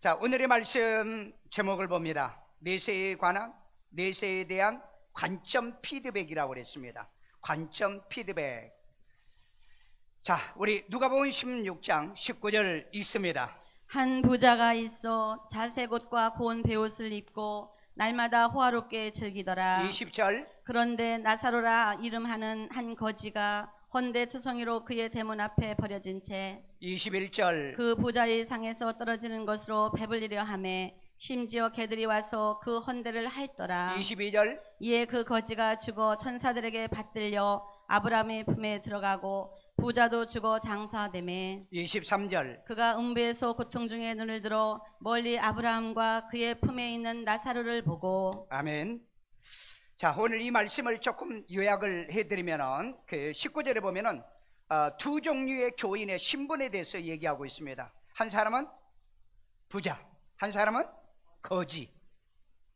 자, 오늘의 말씀 제목을 봅니다. 내세에 대한 관점 피드백이라고 그랬습니다. 관점 피드백. 자, 우리 누가복음 16장 19절 있습니다. 한 부자가 있어 자색 옷과 고운 베옷을 입고 날마다 호화롭게 즐기더라. 20절. 그런데 나사로라 이름하는 한 거지가 헌데 투성이로 그의 대문 앞에 버려진 채 21절. 그 부자의 상에서 떨어지는 것으로 배불리려 하매 심지어 개들이 와서 그 헌데를 핥더라. 22절. 이에 그 거지가 죽어 천사들에게 받들려 아브라함의 품에 들어가고 부자도 죽어 장사되매 23절. 그가 음부에서 고통 중에 눈을 들어 멀리 아브라함과 그의 품에 있는 나사로를 보고. 아멘. 자, 오늘 이 말씀을 조금 요약을 해드리면은 그 19절에 보면은 두 종류의 교인의 신분에 대해서 얘기하고 있습니다. 한 사람은 부자, 한 사람은 거지.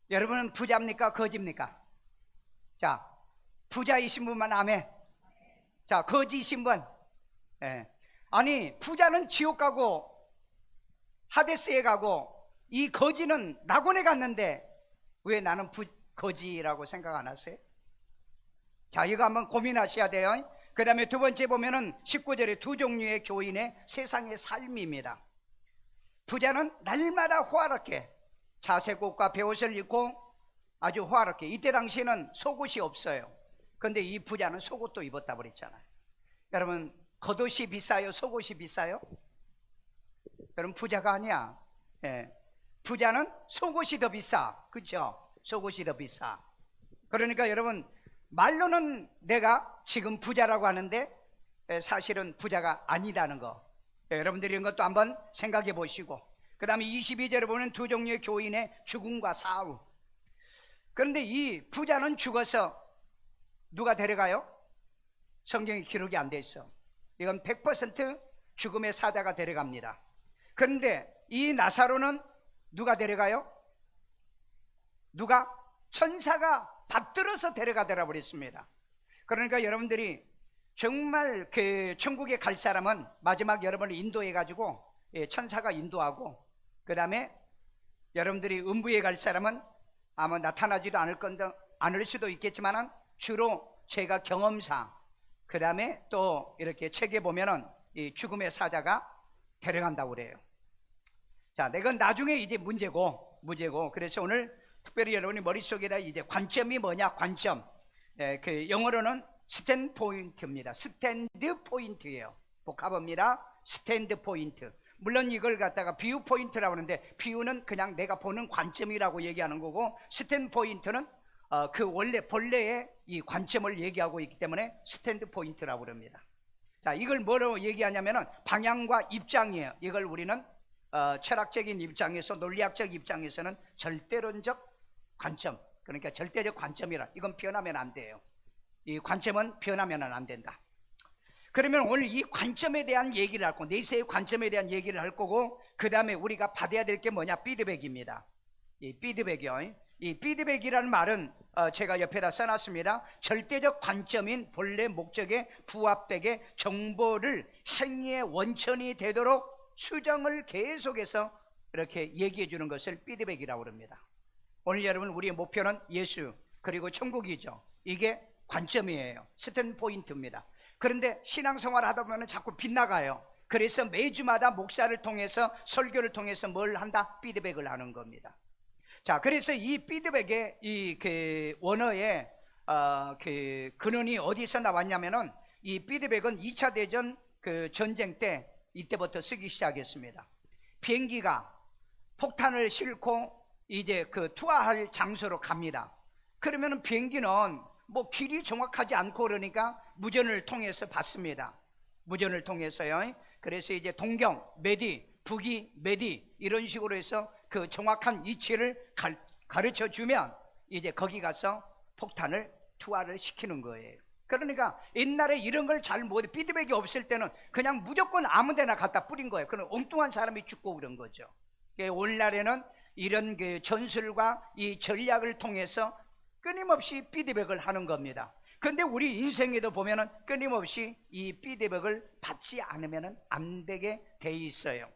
여러분은 부자입니까? 거지입니까? 자, 부자이신 분만 아멘. 자, 거지이신 분. 예. 아니, 부자는 지옥 가고 하데스에 가고 이 거지는 낙원에 갔는데 왜 나는 거지라고 생각 안 하세요? 자, 이거 한번 고민하셔야 돼요. 그 다음에 두 번째 보면은 19절에 두 종류의 교인의 세상의 삶입니다. 부자는 날마다 호화롭게 자색 옷과 베옷을 입고 아주 호화롭게, 이때 당시에는 속옷이 없어요. 근데 이 부자는 속옷도 입었다 그랬잖아요. 여러분, 겉옷이 비싸요? 속옷이 비싸요? 여러분, 부자가 아니야. 예. 부자는 속옷이 더 비싸. 그렇죠? 속옷이 더 비싸. 그러니까 여러분, 말로는 내가 지금 부자라고 하는데 사실은 부자가 아니다는 거, 여러분들이 이런 것도 한번 생각해 보시고, 그 다음에 22절에 보면 두 종류의 교인의 죽음과 사후. 그런데 이 부자는 죽어서 누가 데려가요? 성경에 기록이 안 돼 있어. 이건 100% 죽음의 사자가 데려갑니다. 그런데 이 나사로는 누가 데려가요? 누가? 천사가 받들어서 데려가더라 그랬습니다. 그러니까 여러분들이 정말 그 천국에 갈 사람은 마지막 여러분을 인도해 가지고 천사가 인도하고, 그 다음에 여러분들이 음부에 갈 사람은 아마 나타나지도 않을 수도 있겠지만 주로 제가 경험상, 그 다음에 또 이렇게 책에 보면은 이 죽음의 사자가 데려간다고 그래요. 자, 이건 나중에 이제 문제고. 그래서 오늘 특별히 여러분이 머릿속에다 이제 관점이 뭐냐, 관점. 그 영어로는 스탠드 포인트입니다. 스탠드 포인트예요. 복합어입니다. 스탠드 포인트. 물론 이걸 갖다가 뷰 포인트라고 하는데, 뷰는 그냥 내가 보는 관점이라고 얘기하는 거고, 스탠드 포인트는 그 본래의 이 관점을 얘기하고 있기 때문에 스탠드 포인트라고 그럽니다. 자, 이걸 뭐로 얘기하냐면은 방향과 입장이에요. 이걸 우리는 철학적인 입장에서, 논리학적 입장에서는 절대론적 관점, 그러니까 절대적 관점이라, 이건 변하면 안 돼요. 이 관점은 변하면 안 된다. 그러면 오늘 이 관점에 대한 얘기를 할 거고, 내세의 관점에 대한 얘기를 할 거고, 그 다음에 우리가 받아야 될 게 뭐냐, 피드백입니다. 이 피드백이요. 이 피드백이라는 말은 제가 옆에다 써놨습니다. 절대적 관점인 본래 목적에 부합되게 정보를 행위의 원천이 되도록 수정을 계속해서 이렇게 얘기해 주는 것을 피드백이라고 합니다. 오늘 여러분, 우리의 목표는 예수 그리고 천국이죠. 이게 관점이에요. 스탠드 포인트입니다. 그런데 신앙생활 하다 보면 자꾸 빗나가요. 그래서 매주마다 목사를 통해서, 설교를 통해서 뭘 한다? 피드백을 하는 겁니다. 자, 그래서 이 피드백의 그 원어의 그 근원이 어디서 나왔냐면은, 이 피드백은 2차 대전 그 전쟁 때 이때부터 쓰기 시작했습니다. 비행기가 폭탄을 싣고 이제 그 투하할 장소로 갑니다. 그러면은 비행기는 뭐 길이 정확하지 않고 그러니까 무전을 통해서 받습니다. 무전을 통해서요. 그래서 이제 동경, 메디, 북이, 메디 이런 식으로 해서 그 정확한 위치를 가르쳐 주면 이제 거기 가서 폭탄을 투하를 시키는 거예요. 그러니까 옛날에 이런 걸 잘 못해, 피드백이 없을 때는 그냥 무조건 아무 데나 갖다 뿌린 거예요. 그럼 엉뚱한 사람이 죽고 그런 거죠. 오늘날에는 이런 그 전술과 이 전략을 통해서 끊임없이 피드백을 하는 겁니다. 그런데 우리 인생에도 보면은 끊임없이 이 피드백을 받지 않으면 안 되게 돼 있어요.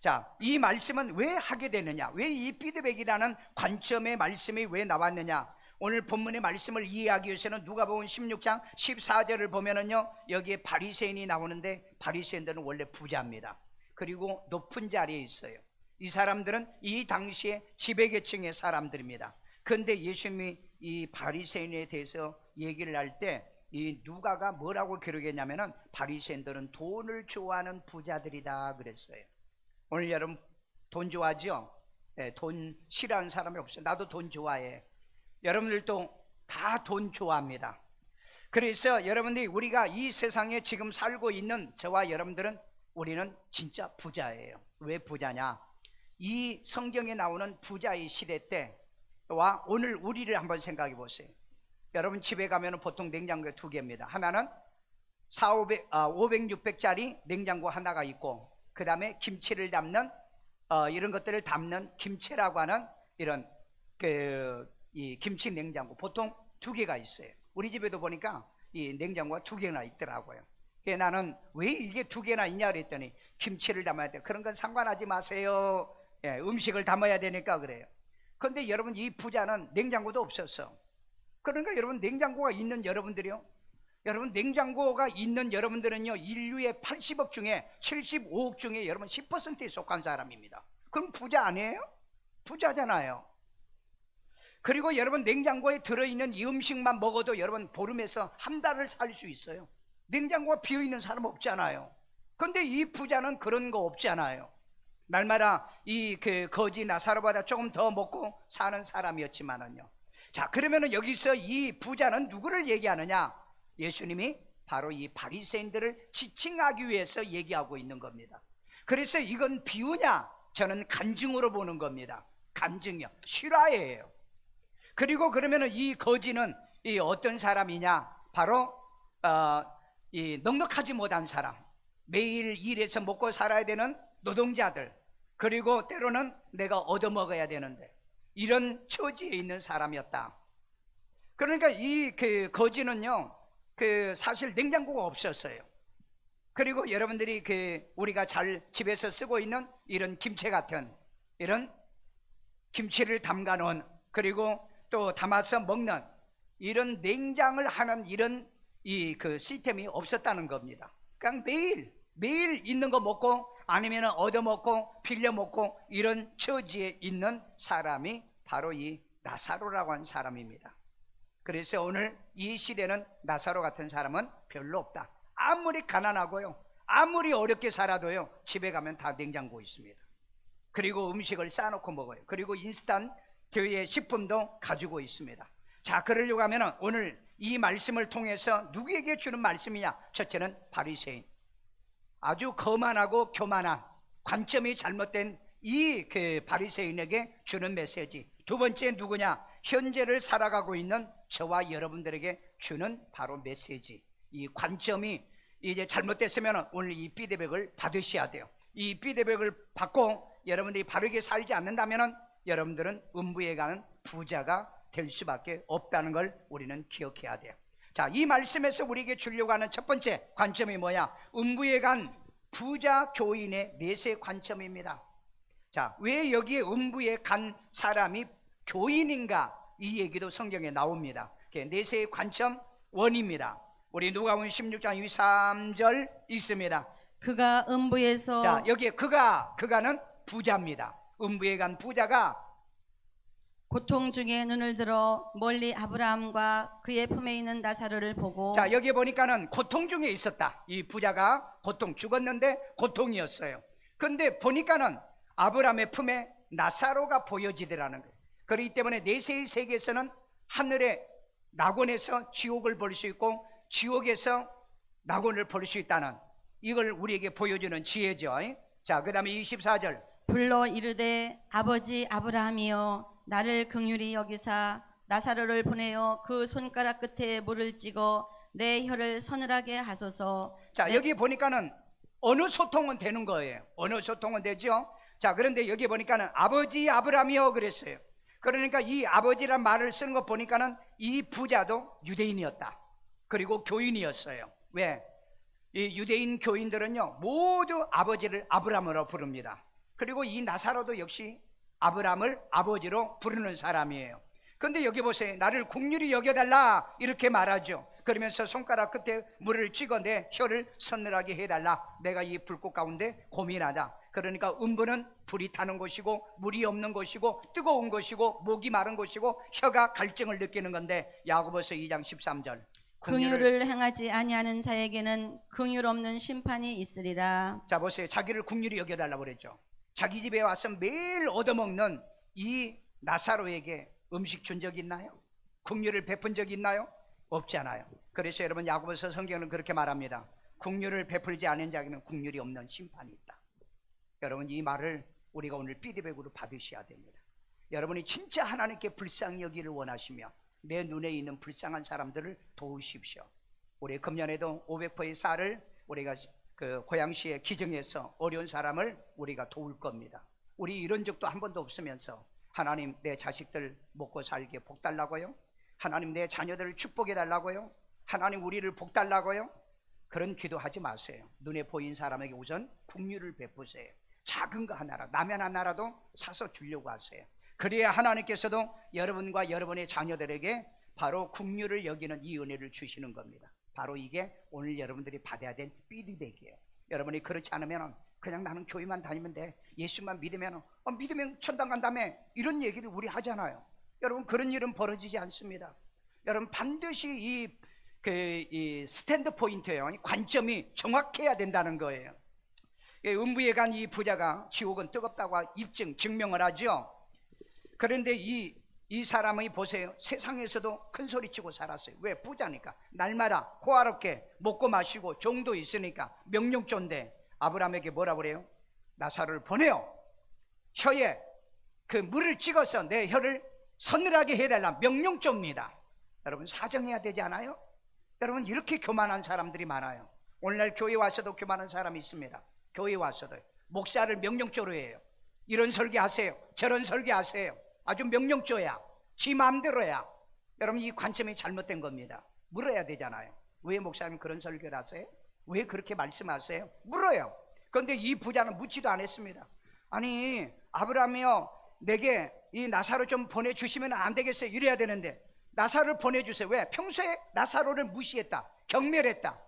자, 이 말씀은 왜 하게 되느냐? 왜 이 피드백이라는 관점의 말씀이 왜 나왔느냐? 오늘 본문의 말씀을 이해하기 위해서는 누가복음 16장 14절을 보면은요, 여기에 바리새인이 나오는데 바리새인들은 원래 부자입니다. 그리고 높은 자리에 있어요. 이 사람들은 이 당시에 지배계층의 사람들입니다. 그런데 예수님이 이 바리새인에 대해서 얘기를 할 때 이 누가가 뭐라고 기록했냐면은 바리새인들은 돈을 좋아하는 부자들이다 그랬어요. 오늘 여러분 돈 좋아하죠? 네, 돈 싫어하는 사람이 없어요. 나도 돈 좋아해. 여러분들도 다 돈 좋아합니다. 그래서 여러분들이 우리가 이 세상에 지금 살고 있는 저와 여러분들은 우리는 진짜 부자예요. 왜 부자냐? 이 성경에 나오는 부자의 시대 때와 오늘 우리를 한번 생각해 보세요. 여러분 집에 가면 보통 냉장고에 2개입니다. 하나는 500, 600짜리 냉장고 하나가 있고, 그 다음에 김치를 담는 이런 것들을 담는 김치라고 하는 이런 이 김치 냉장고 보통 2개가 있어요. 우리 집에도 보니까 이 냉장고가 2개나 있더라고요. 그래서 나는 왜 이게 2개나 있냐 그랬더니 김치를 담아야 돼. 그런 건 상관하지 마세요. 예, 음식을 담아야 되니까 그래요. 그런데 여러분 이 부자는 냉장고도 없었어. 그러니까 여러분 냉장고가 있는 여러분들이요, 여러분 냉장고가 있는 여러분들은요, 인류의 80억 중에 75억 중에 여러분 10%에 속한 사람입니다. 그럼 부자 아니에요? 부자잖아요. 그리고 여러분 냉장고에 들어있는 이 음식만 먹어도 여러분 보름에서 한 달을 살 수 있어요. 냉장고가 비어있는 사람 없잖아요. 그런데 이 부자는 그런 거 없잖아요. 날마다 이 거지 나사로보다 조금 더 먹고 사는 사람이었지만은요. 자, 그러면은 여기서 이 부자는 누구를 얘기하느냐? 예수님이 바로 이 바리새인들을 지칭하기 위해서 얘기하고 있는 겁니다. 그래서 이건 비유냐? 저는 간증으로 보는 겁니다. 간증이요, 실화예요. 그리고 그러면은 이 거지는 이 어떤 사람이냐? 바로 이 넉넉하지 못한 사람, 매일 일해서 먹고 살아야 되는 노동자들, 그리고 때로는 내가 얻어먹어야 되는데 이런 처지에 있는 사람이었다. 그러니까 이 거지는요, 사실 냉장고가 없었어요. 그리고 여러분들이 우리가 잘 집에서 쓰고 있는 이런 김치 같은 이런 김치를 담가 놓은, 그리고 또 담아서 먹는 이런 냉장을 하는 이런 시스템이 없었다는 겁니다. 그냥 매일 있는 거 먹고 아니면 얻어먹고 빌려먹고 이런 처지에 있는 사람이 바로 이 나사로라고 하는 사람입니다. 그래서 오늘 이 시대는 나사로 같은 사람은 별로 없다. 아무리 가난하고요, 아무리 어렵게 살아도요, 집에 가면 다 냉장고 있습니다. 그리고 음식을 싸놓고 먹어요. 그리고 인스턴트의 식품도 가지고 있습니다. 자, 그러려고 하면 오늘 이 말씀을 통해서 누구에게 주는 말씀이냐? 첫째는 바리새인, 아주 거만하고 교만한 관점이 잘못된 이 바리새인에게 주는 메시지. 두 번째 누구냐? 현재를 살아가고 있는 저와 여러분들에게 주는 바로 메시지. 이 관점이 이제 잘못됐으면 오늘 이 피드백을 받으셔야 돼요. 이 피드백을 받고 여러분들이 바르게 살지 않는다면 여러분들은 음부에 가는 부자가 될 수밖에 없다는 걸 우리는 기억해야 돼요. 자, 이 말씀에서 우리에게 주려고 하는 첫 번째 관점이 뭐냐? 음부에 간 부자 교인의 내세 관점입니다. 자, 왜 여기에 음부에 간 사람이 교인인가? 이 얘기도 성경에 나옵니다. 내세의 관점 원입니다. 우리 누가복음 16장 23절 있습니다. 그가 음부에서, 자, 여기에 그가는 부자입니다. 음부에 간 부자가 고통 중에 눈을 들어 멀리 아브라함과 그의 품에 있는 나사로를 보고, 자, 여기 보니까는 고통 중에 있었다. 이 부자가 죽었는데 고통이었어요. 그런데 보니까는 아브라함의 품에 나사로가 보여지더라는 거예요. 그렇기 때문에 내세의 세계에서는 하늘의 낙원에서 지옥을 볼 수 있고 지옥에서 낙원을 볼 수 있다는, 이걸 우리에게 보여주는 지혜죠. 자, 그 다음에 24절 불러 이르되 아버지 아브라함이여 나를 긍휼히 여기사 나사로를 보내어 그 손가락 끝에 물을 찍어 내 혀를 서늘하게 하소서. 자, 여기 보니까는 어느 소통은 되는 거예요. 어느 소통은 되죠. 자, 그런데 여기 보니까는 아버지 아브라함이여 그랬어요. 그러니까 이 아버지란 말을 쓰는 거 보니까는 이 부자도 유대인이었다. 그리고 교인이었어요. 왜? 이 유대인 교인들은요 모두 아버지를 아브라함으로 부릅니다. 그리고 이 나사로도 역시 아브라함을 아버지로 부르는 사람이에요. 그런데 여기 보세요. 나를 긍휼히 여겨달라 이렇게 말하죠. 그러면서 손가락 끝에 물을 찍어 내 혀를 서늘하게 해달라. 내가 이 불꽃 가운데 고민하다. 그러니까 음부는 불이 타는 곳이고 물이 없는 곳이고 뜨거운 곳이고 목이 마른 곳이고 혀가 갈증을 느끼는 건데 야고보서 2장 13절 긍휼을 행하지 아니하는 자에게는 긍휼 없는 심판이 있으리라. 자 보세요. 자기를 긍휼히 여겨달라고 그랬죠. 자기 집에 와서 매일 얻어먹는 이 나사로에게 음식 준 적 있나요? 긍휼을 베푼 적 있나요? 없잖아요. 그래서 여러분 야고보서 성경은 그렇게 말합니다. 긍휼을 베풀지 않은 자에게는 긍휼이 없는 심판이 있다. 여러분 이 말을 우리가 오늘 피드백으로 받으셔야 됩니다. 여러분이 진짜 하나님께 불쌍히 여기를 원하시며 내 눈에 있는 불쌍한 사람들을 도우십시오. 우리 금년에도 500포의 쌀을 우리가 그 고양시에 기증해서 어려운 사람을 우리가 도울 겁니다. 우리 이런 적도 한 번도 없으면서 하나님 내 자식들 먹고 살게 복 달라고요? 하나님 내 자녀들을 축복해 달라고요? 하나님 우리를 복 달라고요? 그런 기도하지 마세요. 눈에 보인 사람에게 우선 긍휼을 베푸세요. 작은 거 하나라 라면 하나라도 사서 주려고 하세요. 그래야 하나님께서도 여러분과 여러분의 자녀들에게 바로 긍휼을 여기는 이 은혜를 주시는 겁니다. 바로 이게 오늘 여러분들이 받아야 될 피드백이에요. 여러분이 그렇지 않으면 그냥 나는 교회만 다니면 돼, 예수만 믿으면 믿으면 천당 간다며 이런 얘기를 우리 하잖아요. 여러분 그런 일은 벌어지지 않습니다. 여러분 반드시 이 스탠드 포인트예요. 관점이 정확해야 된다는 거예요. 음부에 간 이 부자가 지옥은 뜨겁다고 증명을 하죠. 그런데 이 사람이 보세요. 세상에서도 큰 소리치고 살았어요. 왜? 부자니까. 날마다 호화롭게 먹고 마시고 종도 있으니까 명령조인데 아브라함에게 뭐라 그래요? 나사로를 보내요. 혀에 그 물을 찍어서 내 혀를 서늘하게 해달라. 명령조입니다. 여러분 사정해야 되지 않아요? 여러분 이렇게 교만한 사람들이 많아요. 오늘날 교회 와서도 교만한 사람이 있습니다. 교회 와서도 목사를 명령조로 해요. 이런 설교하세요, 저런 설교하세요. 아주 명령조야. 지 마음대로야. 여러분 이 관점이 잘못된 겁니다. 물어야 되잖아요. 왜 목사님 그런 설교를 하세요? 왜 그렇게 말씀하세요? 물어요. 그런데 이 부자는 묻지도 않았습니다. 아니 아브라함이요, 내게 이 나사로 좀 보내주시면 안 되겠어요? 이래야 되는데 나사로를 보내주세요. 왜? 평소에 나사로를 무시했다, 경멸했다,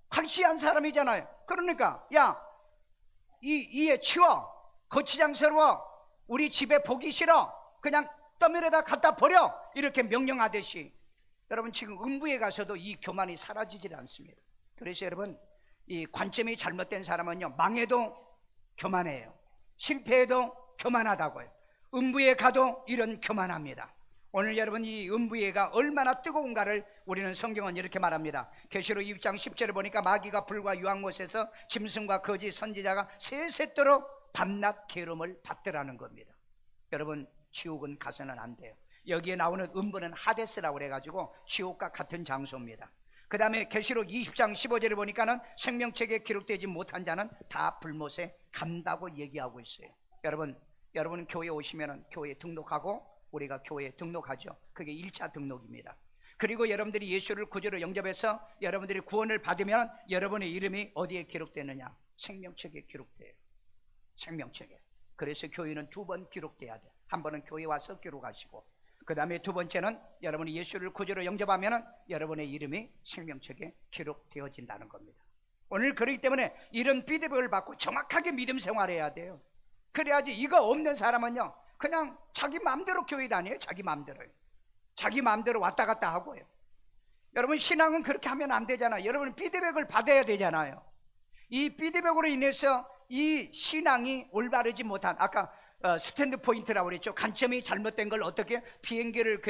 활시한 사람이잖아요. 그러니까 야, 이에 치워, 거치장스러워, 우리 집에 보기 싫어, 그냥 떠밀에다 갖다 버려, 이렇게 명령하듯이 여러분 지금 음부에 가서도 이 교만이 사라지질 않습니다. 그래서 여러분 이 관점이 잘못된 사람은요, 망해도 교만해요, 실패해도 교만하다고요. 음부에 가도 이런 교만합니다. 오늘 여러분 이 음부에가 얼마나 뜨거운가를 우리는 성경은 이렇게 말합니다. 계시록 2장 10절에 보니까 마귀가 불과 유황못에서 짐승과 거짓 선지자가 세세토록 밤낮 괴로움을 받더라는 겁니다. 여러분 지옥은 가서는 안 돼요. 여기에 나오는 음부는 하데스라고 그래가지고 지옥과 같은 장소입니다. 그 다음에 계시록 20장 15절에 보니까는 생명책에 기록되지 못한 자는 다 불못에 간다고 얘기하고 있어요. 여러분 교회 오시면 교회에 등록하고 우리가 교회에 등록하죠. 그게 1차 등록입니다. 그리고 여러분들이 예수를 구주로 영접해서 여러분들이 구원을 받으면 여러분의 이름이 어디에 기록되느냐? 생명책에 기록돼요. 생명책에. 그래서 교회는 2번 기록돼야 돼요. 한 번은 교회 와서 기록하시고, 그 다음에 2번째는 여러분이 예수를 구주로 영접하면 여러분의 이름이 생명책에 기록되어진다는 겁니다. 오늘 그렇기 때문에 이런 피드백을 받고 정확하게 믿음 생활해야 돼요. 그래야지. 이거 없는 사람은요 그냥 자기 마음대로 교회 다녀요. 자기 마음대로요. 자기 마음대로 왔다 갔다 하고요. 여러분 신앙은 그렇게 하면 안 되잖아요. 여러분 피드백을 받아야 되잖아요. 이 피드백으로 인해서 이 신앙이 올바르지 못한, 아까 스탠드 포인트라고 그랬죠. 관점이 잘못된 걸 어떻게, 비행기를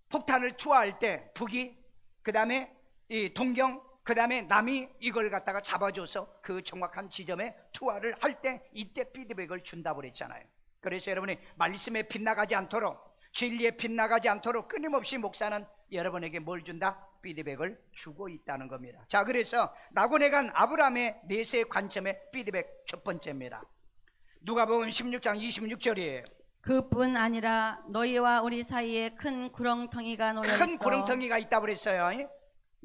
폭탄을 투하할 때 북이, 그 다음에 이 동경, 그 다음에 남이 이걸 갖다가 잡아줘서 그 정확한 지점에 투하를 할 때 이때 피드백을 준다고 그랬잖아요. 그래서 여러분이 말씀에 빗나가지 않도록, 진리에 빗나가지 않도록 끊임없이 목사는 여러분에게 뭘 준다? 피드백을 주고 있다는 겁니다. 자, 그래서 낙원에 간 아브라함의 내세 관점의 피드백 첫 번째입니다. 누가복음 16장 26절이에요. 그뿐 아니라 너희와 우리 사이에 큰 구렁텅이가 놓여 있어 큰 구렁텅이가 있다고 그랬어요.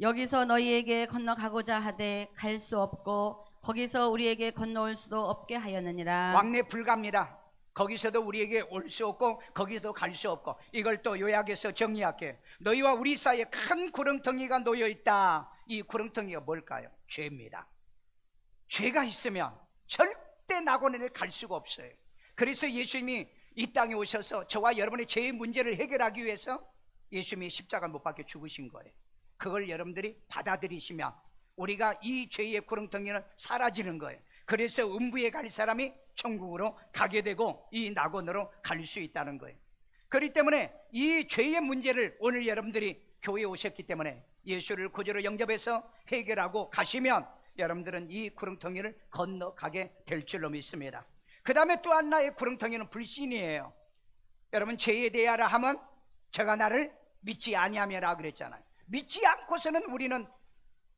여기서 너희에게 건너가고자 하되 갈 수 없고 거기서 우리에게 건너올 수도 없게 하였느니라. 왕래 불가합니다. 거기서도 우리에게 올 수 없고 거기서도 갈 수 없고, 이걸 또 요약해서 정리할게요. 너희와 우리 사이에 큰 구렁텅이가 놓여 있다. 이 구렁텅이가 뭘까요? 죄입니다. 죄가 있으면 절대 낙원에 갈 수가 없어요. 그래서 예수님이 이 땅에 오셔서 저와 여러분의 죄의 문제를 해결하기 위해서 예수님이 십자가 못 박혀 죽으신 거예요. 그걸 여러분들이 받아들이시면 우리가 이 죄의 구렁텅이는 사라지는 거예요. 그래서 음부에 갈 사람이 천국으로 가게 되고 이 낙원으로 갈 수 있다는 거예요. 그렇기 때문에 이 죄의 문제를 오늘 여러분들이 교회에 오셨기 때문에 예수를 구주로 영접해서 해결하고 가시면 여러분들은 이 구렁텅이를 건너가게 될 줄로 믿습니다. 그 다음에 또 하나의 구렁텅이는 불신이에요. 여러분, 죄에 대하라 하면 저가 나를 믿지 아니하며라 그랬잖아요. 믿지 않고서는 우리는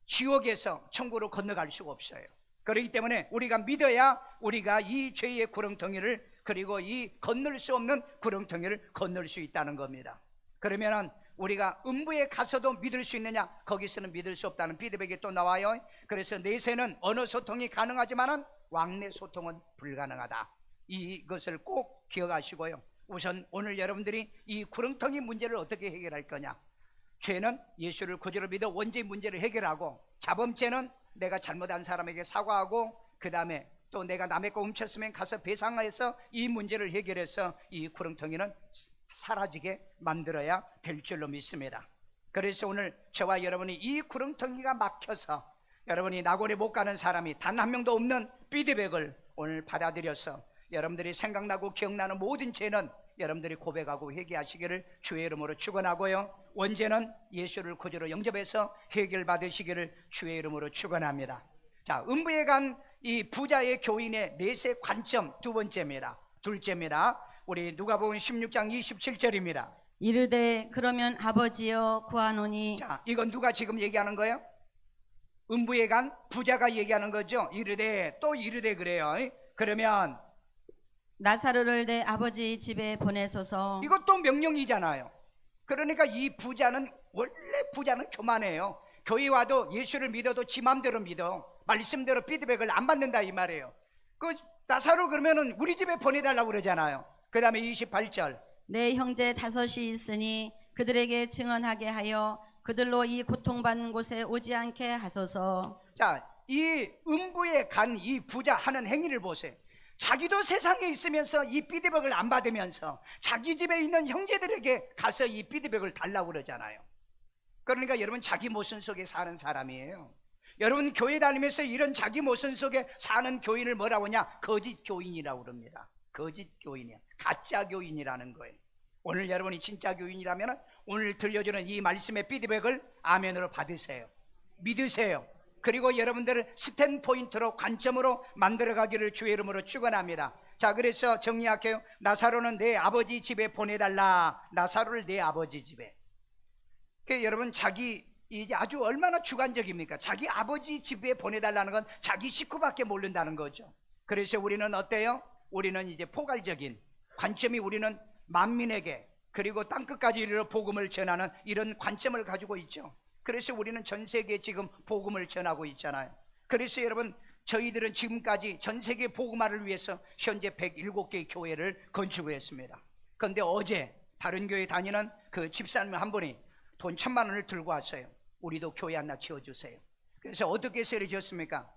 지옥에서 천국으로 건너갈 수가 없어요. 그렇기 때문에 우리가 믿어야 우리가 이 죄의 구렁텅이를, 그리고 이 건널 수 없는 구렁텅이를 건널 수 있다는 겁니다. 그러면은 우리가 음부에 가서도 믿을 수 있느냐? 거기서는 믿을 수 없다는 피드백이 또 나와요. 그래서 내세는 언어 소통이 가능하지만은 왕래 소통은 불가능하다. 이것을 꼭 기억하시고요. 우선 오늘 여러분들이 이 구렁텅이 문제를 어떻게 해결할 거냐? 죄는 예수를 구주로 믿어 원죄의 문제를 해결하고, 자범죄는 내가 잘못한 사람에게 사과하고, 그 다음에 또 내가 남의 거 훔쳤으면 가서 배상해서 이 문제를 해결해서 이 구렁텅이는 사라지게 만들어야 될 줄로 믿습니다. 그래서 오늘 저와 여러분이 이 구렁텅이가 막혀서 여러분이 낙원에 못 가는 사람이 단 한 명도 없는 피드백을 오늘 받아들여서 여러분들이 생각나고 기억나는 모든 죄는 여러분들이 고백하고 회개하시기를 주의 이름으로 축원하고요, 원죄는 예수를 구주로 영접해서 해결받으시기를 주의 이름으로 축원합니다. 자, 음부에 간 이 부자의 교인의 넷의 관점, 두 번째입니다. 둘째입니다. 우리 누가복음 16장 27절입니다. 이르되 그러면 아버지여 구하노니. 자, 이건 누가 지금 얘기하는 거예요? 음부에 간 부자가 얘기하는 거죠. 이르되, 또 이르되 그래요. 그러면 나사로를 내 아버지 집에 보내소서. 이것도 명령이잖아요. 그러니까 이 부자는, 원래 부자는 교만해요. 교회 와도 예수를 믿어도 지 맘대로 믿어. 말씀대로 피드백을 안 받는다 이 말이에요. 그 나사로 그러면은 우리 집에 보내달라고 그러잖아요. 그 다음에 28절. 내 형제 다섯이 있으니 그들에게 증언하게 하여 그들로 이 고통받는 곳에 오지 않게 하소서. 자, 이 음부에 간 이 부자 하는 행위를 보세요. 자기도 세상에 있으면서 이 피드백을 안 받으면서 자기 집에 있는 형제들에게 가서 이 피드백을 달라고 그러잖아요. 그러니까 여러분, 자기 모순 속에 사는 사람이에요. 여러분, 교회 다니면서 이런 자기 모순 속에 사는 교인을 뭐라고 하냐? 거짓 교인이라고 그럽니다. 거짓 교인이야. 가짜 교인이라는 거예요. 오늘 여러분이 진짜 교인이라면 오늘 들려주는 이 말씀의 피드백을 아멘으로 받으세요. 믿으세요. 그리고 여러분들을 스탠포인트로, 관점으로 만들어가기를 주의 이름으로 축원합니다. 자, 그래서 정리할게요. 나사로는 내 아버지 집에 보내달라. 나사로를 내 아버지 집에. 여러분, 자기 이제 아주 얼마나 주관적입니까? 자기 아버지 집에 보내달라는 건 자기 식구밖에 모른다는 거죠. 그래서 우리는 어때요? 우리는 이제 포괄적인 관점이, 우리는 만민에게 그리고 땅끝까지 이르러 복음을 전하는 이런 관점을 가지고 있죠. 그래서 우리는 전 세계에 지금 복음을 전하고 있잖아요. 그래서 여러분, 저희들은 지금까지 전 세계 복음화를 위해서 현재 107개의 교회를 건축했습니다. 그런데 어제 다른 교회 다니는 그 집사님 한 분이 돈 1,000만 원을 들고 왔어요. 우리도 교회 하나 지어주세요. 그래서 어떻게 세를 지었습니까?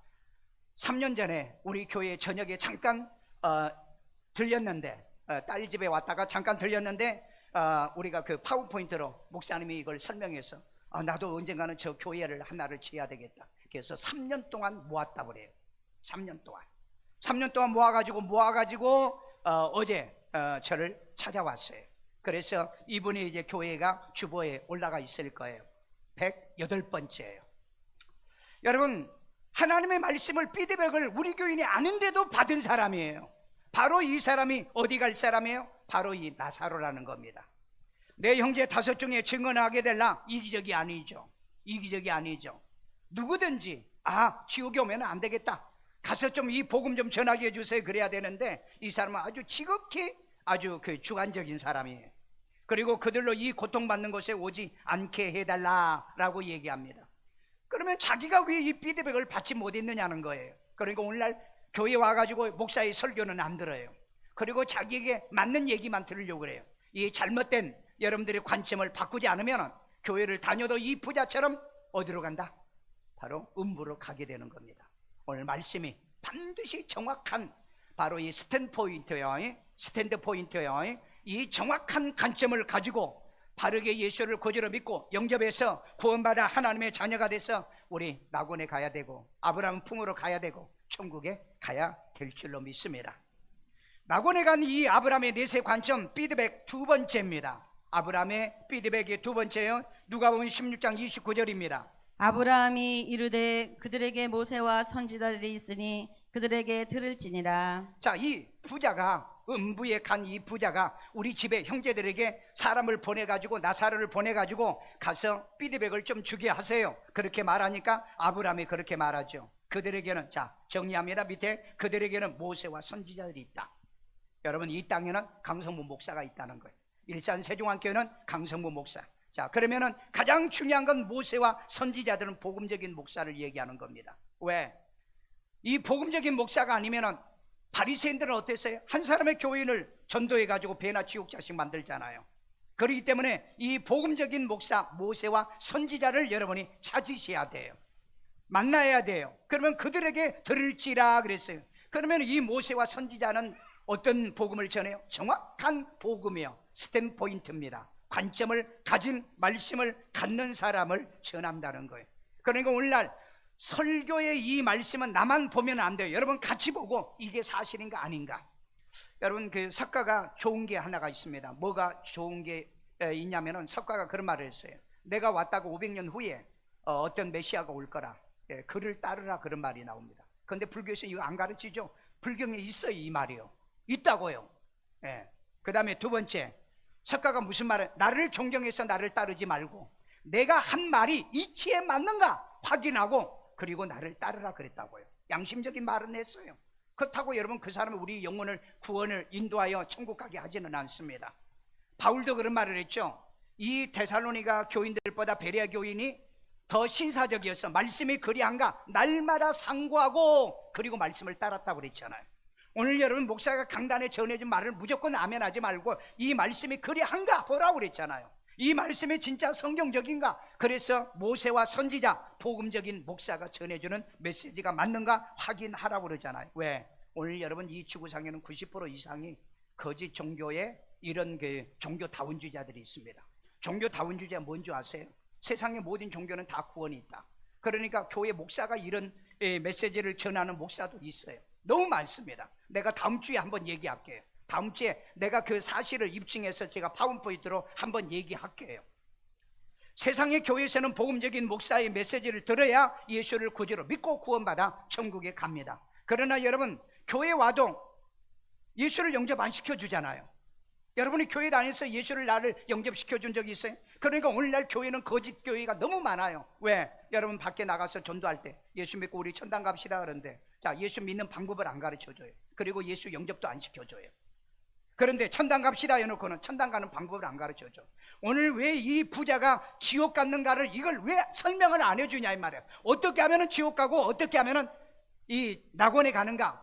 3년 전에 우리 교회 저녁에 잠깐 들렸는데, 딸 집에 왔다가 잠깐 들렸는데, 우리가 그 파워포인트로 목사님이 이걸 설명해서 나도 언젠가는 저 교회를 하나를 지어야 되겠다. 그래서 3년 동안 모았다 그래요. 3년 동안 모아가지고 어제 저를 찾아왔어요. 그래서 이분이 이제 교회가 주보에 올라가 있을 거예요. 108번째예요. 여러분, 하나님의 말씀을, 피드백을 우리 교인이 아는데도 받은 사람이에요. 바로 이 사람이 어디 갈 사람이에요? 바로 이 나사로라는 겁니다. 내 형제 5 중에 증언하게 될라. 이기적이 아니죠. 이기적이 아니죠. 누구든지 지옥에 오면 안 되겠다, 가서 좀 이 복음 좀 전하게 해주세요, 그래야 되는데, 이 사람은 아주 지극히 아주 그 주관적인 사람이에요. 그리고 그들로 이 고통받는 곳에 오지 않게 해달라라고 얘기합니다. 그러면 자기가 왜 이 피드백을 받지 못했느냐는 거예요. 그러니까 오늘날 교회 와가지고 목사의 설교는 안 들어요. 그리고 자기에게 맞는 얘기만 들으려고 그래요. 이 잘못된 여러분들의 관점을 바꾸지 않으면 교회를 다녀도 이 부자처럼 어디로 간다? 바로 음부로 가게 되는 겁니다. 오늘 말씀이 반드시 정확한 바로 이 스탠드 포인트예요. 이 정확한 관점을 가지고 바르게 예수를 고지로 믿고 영접해서 구원받아 하나님의 자녀가 돼서 우리 낙원에 가야 되고 아브라함 품으로 가야 되고 천국에 가야 될 줄로 믿습니다. 낙원에 간 이 아브라함의 내세 관점 피드백 두 번째입니다. 아브라함의 피드백이 두 번째요. 누가복음 16장 29절입니다. 아브라함이 이르되 그들에게 모세와 선지자들이 있으니 그들에게 들을지니라. 자, 이 부자가 음부에 간 이 부자가 우리 집에 형제들에게 사람을 보내가지고 나사로를 보내가지고 가서 피드백을 좀 주게 하세요. 그렇게 말하니까 아브라함이 그렇게 말하죠. 그들에게는, 자 정리합니다. 밑에 그들에게는 모세와 선지자들이 있다. 여러분, 이 땅에는 강성무 목사가 있다는 거예요. 일산 세종안교회는 강성무 목사. 자, 그러면은 가장 중요한 건 모세와 선지자들은 복음적인 목사를 얘기하는 겁니다. 왜? 이 복음적인 목사가 아니면은 바리새인들은 어땠어요? 한 사람의 교인을 전도해가지고 배나 지옥자식 만들잖아요. 그렇기 때문에 이 복음적인 목사 모세와 선지자를 여러분이 찾으셔야 돼요. 만나야 돼요. 그러면 그들에게 들을지라 그랬어요. 그러면 이 모세와 선지자는 어떤 복음을 전해요? 정확한 복음이요, 스탠 포인트입니다. 관점을 가진 말씀을 갖는 사람을 전한다는 거예요. 그러니까 오늘날 설교의 이 말씀은 나만 보면 안 돼요. 여러분 같이 보고 이게 사실인가 아닌가. 여러분, 그 석가가 좋은 게 하나가 있습니다. 뭐가 좋은 게 있냐면은 석가가 그런 말을 했어요. 내가 왔다고 500년 후에 어떤 메시아가 올 거라, 그를 따르라, 그런 말이 나옵니다. 그런데 불교에서 이거 안 가르치죠. 불경에 있어요. 이 말이요, 있다고요. 그 다음에 두 번째, 석가가 무슨 말을, 나를 존경해서 나를 따르지 말고 내가 한 말이 이치에 맞는가 확인하고 그리고 나를 따르라 그랬다고요. 양심적인 말은 했어요. 그렇다고 여러분 그 사람은 우리 영혼을 구원을 인도하여 천국 가게 하지는 않습니다. 바울도 그런 말을 했죠. 이 데살로니가 교인들보다 베레아 교인이 더 신사적이어서 말씀이 그리한가 날마다 상고하고 그리고 말씀을 따랐다고 그랬잖아요. 오늘 여러분 목사가 강단에 전해준 말을 무조건 아멘하지 말고 이 말씀이 그리한가 보라고 그랬잖아요. 이 말씀이 진짜 성경적인가? 그래서 모세와 선지자, 복음적인 목사가 전해주는 메시지가 맞는가 확인하라고 그러잖아요. 왜? 오늘 여러분 이 지구상에는 90% 이상이 거짓 종교에 이런 그 종교 다운주의자들이 있습니다. 종교 다운주의자 뭔지 아세요? 세상의 모든 종교는 다 구원이 있다. 그러니까 교회 목사가 이런 메시지를 전하는 목사도 있어요. 너무 많습니다. 내가 다음 주에 한번 얘기할게요. 다음 주에 내가 그 사실을 입증해서 제가 파워포인트로 한번 얘기할게요. 세상의 교회에서는 복음적인 목사의 메시지를 들어야 예수를 구주로 믿고 구원받아 천국에 갑니다. 그러나 여러분 교회 와도 예수를 영접 안 시켜주잖아요. 여러분이 교회 다녀서 예수를 나를 영접시켜 준 적이 있어요? 그러니까 오늘날 교회는 거짓 교회가 너무 많아요. 왜? 여러분 밖에 나가서 전도할 때 예수 믿고 우리 천당 갑시다 그러는데, 자, 예수 믿는 방법을 안 가르쳐줘요. 그리고 예수 영접도 안 시켜줘요. 그런데 천당 갑시다 해놓고는 천당 가는 방법을 안 가르쳐줘. 오늘 왜 이 부자가 지옥 갔는가를 이걸 왜 설명을 안 해주냐 이 말이에요. 어떻게 하면은 지옥 가고 어떻게 하면은 이 낙원에 가는가,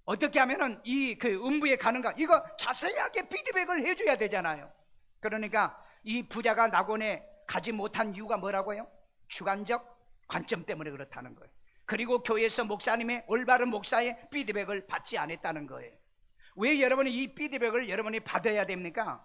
어떻게 하면은 이 그 음부에 가는가, 이거 자세하게 피드백을 해줘야 되잖아요. 그러니까 이 부자가 낙원에 가지 못한 이유가 뭐라고요? 주관적 관점 때문에 그렇다는 거예요. 그리고 교회에서 목사님의 올바른 목사의 피드백을 받지 않았다는 거예요. 왜 여러분이 이 피드백을 여러분이 받아야 됩니까?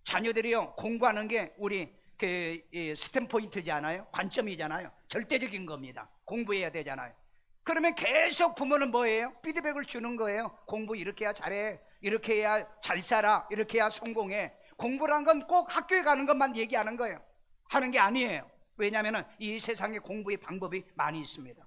자녀들이요, 공부하는 게 우리 그 스탠 포인트잖아요. 관점이잖아요. 절대적인 겁니다. 공부해야 되잖아요. 그러면 계속 부모는 뭐예요? 피드백을 주는 거예요. 공부 이렇게 해야 잘해, 이렇게 해야 잘 살아, 이렇게 해야 성공해. 공부란 건 꼭 학교에 가는 것만 얘기하는 거예요. 하는 게 아니에요. 왜냐하면 이 세상에 공부의 방법이 많이 있습니다.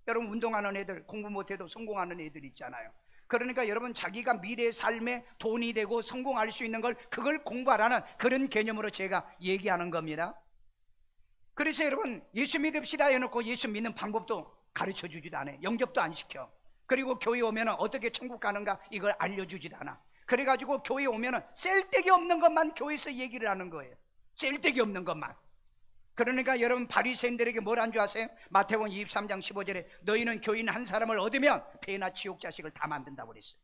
여러분 운동하는 애들, 공부 못해도 성공하는 애들 있잖아요. 그러니까 여러분 자기가 미래의 삶에 돈이 되고 성공할 수 있는 걸 그걸 공부하라는 그런 개념으로 제가 얘기하는 겁니다. 그래서 여러분 예수 믿읍시다 해놓고 예수 믿는 방법도 가르쳐 주지도 않아요. 영접도 안 시켜. 그리고 교회 오면 어떻게 천국 가는가 이걸 알려주지도 않아. 그래가지고 교회 오면 쓸데기 없는 것만 교회에서 얘기를 하는 거예요. 쓸데기 없는 것만. 그러니까 여러분 바리새인들에게 뭘 한 줄 아세요? 마태복음 23장 15절에 너희는 교인 한 사람을 얻으면 폐나 지옥 자식을 다 만든다고 그랬어요.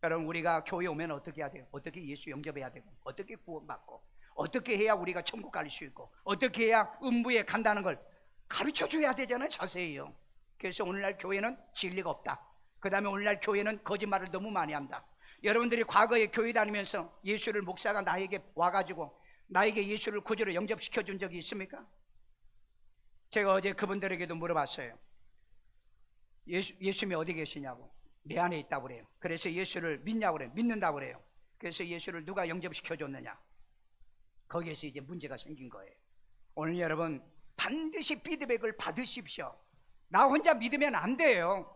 여러분 우리가 교회 오면 어떻게 해야 돼요? 어떻게 예수 영접해야 되고, 어떻게 구원받고, 어떻게 해야 우리가 천국 갈 수 있고, 어떻게 해야 음부에 간다는 걸 가르쳐 줘야 되잖아요. 자세히요. 그래서 오늘날 교회는 진리가 없다. 그 다음에 오늘날 교회는 거짓말을 너무 많이 한다. 여러분들이 과거에 교회 다니면서 예수를 목사가 나에게 와가지고 나에게 예수를 구주로 영접시켜 준 적이 있습니까? 제가 어제 그분들에게도 물어봤어요. 예수님이 어디 계시냐고. 내 안에 있다고 그래요. 그래서 예수를 믿냐고 그래요. 믿는다고 그래요. 그래서 예수를 누가 영접시켜 줬느냐. 거기에서 이제 문제가 생긴 거예요. 오늘 여러분 반드시 피드백을 받으십시오. 나 혼자 믿으면 안 돼요.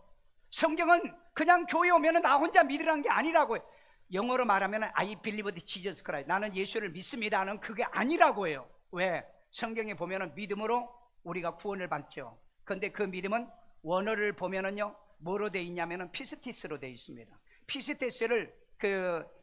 성경은 그냥 교회 오면 나 혼자 믿으라는 게 아니라고요. 영어로 말하면 I believe in Jesus Christ, 나는 예수를 믿습니다는 그게 아니라고 해요. 왜? 성경에 보면 믿음으로 우리가 구원을 받죠. 그런데 그 믿음은 원어를 보면은요 뭐로 돼 있냐면 피스티스로 돼 있습니다. 피스티스를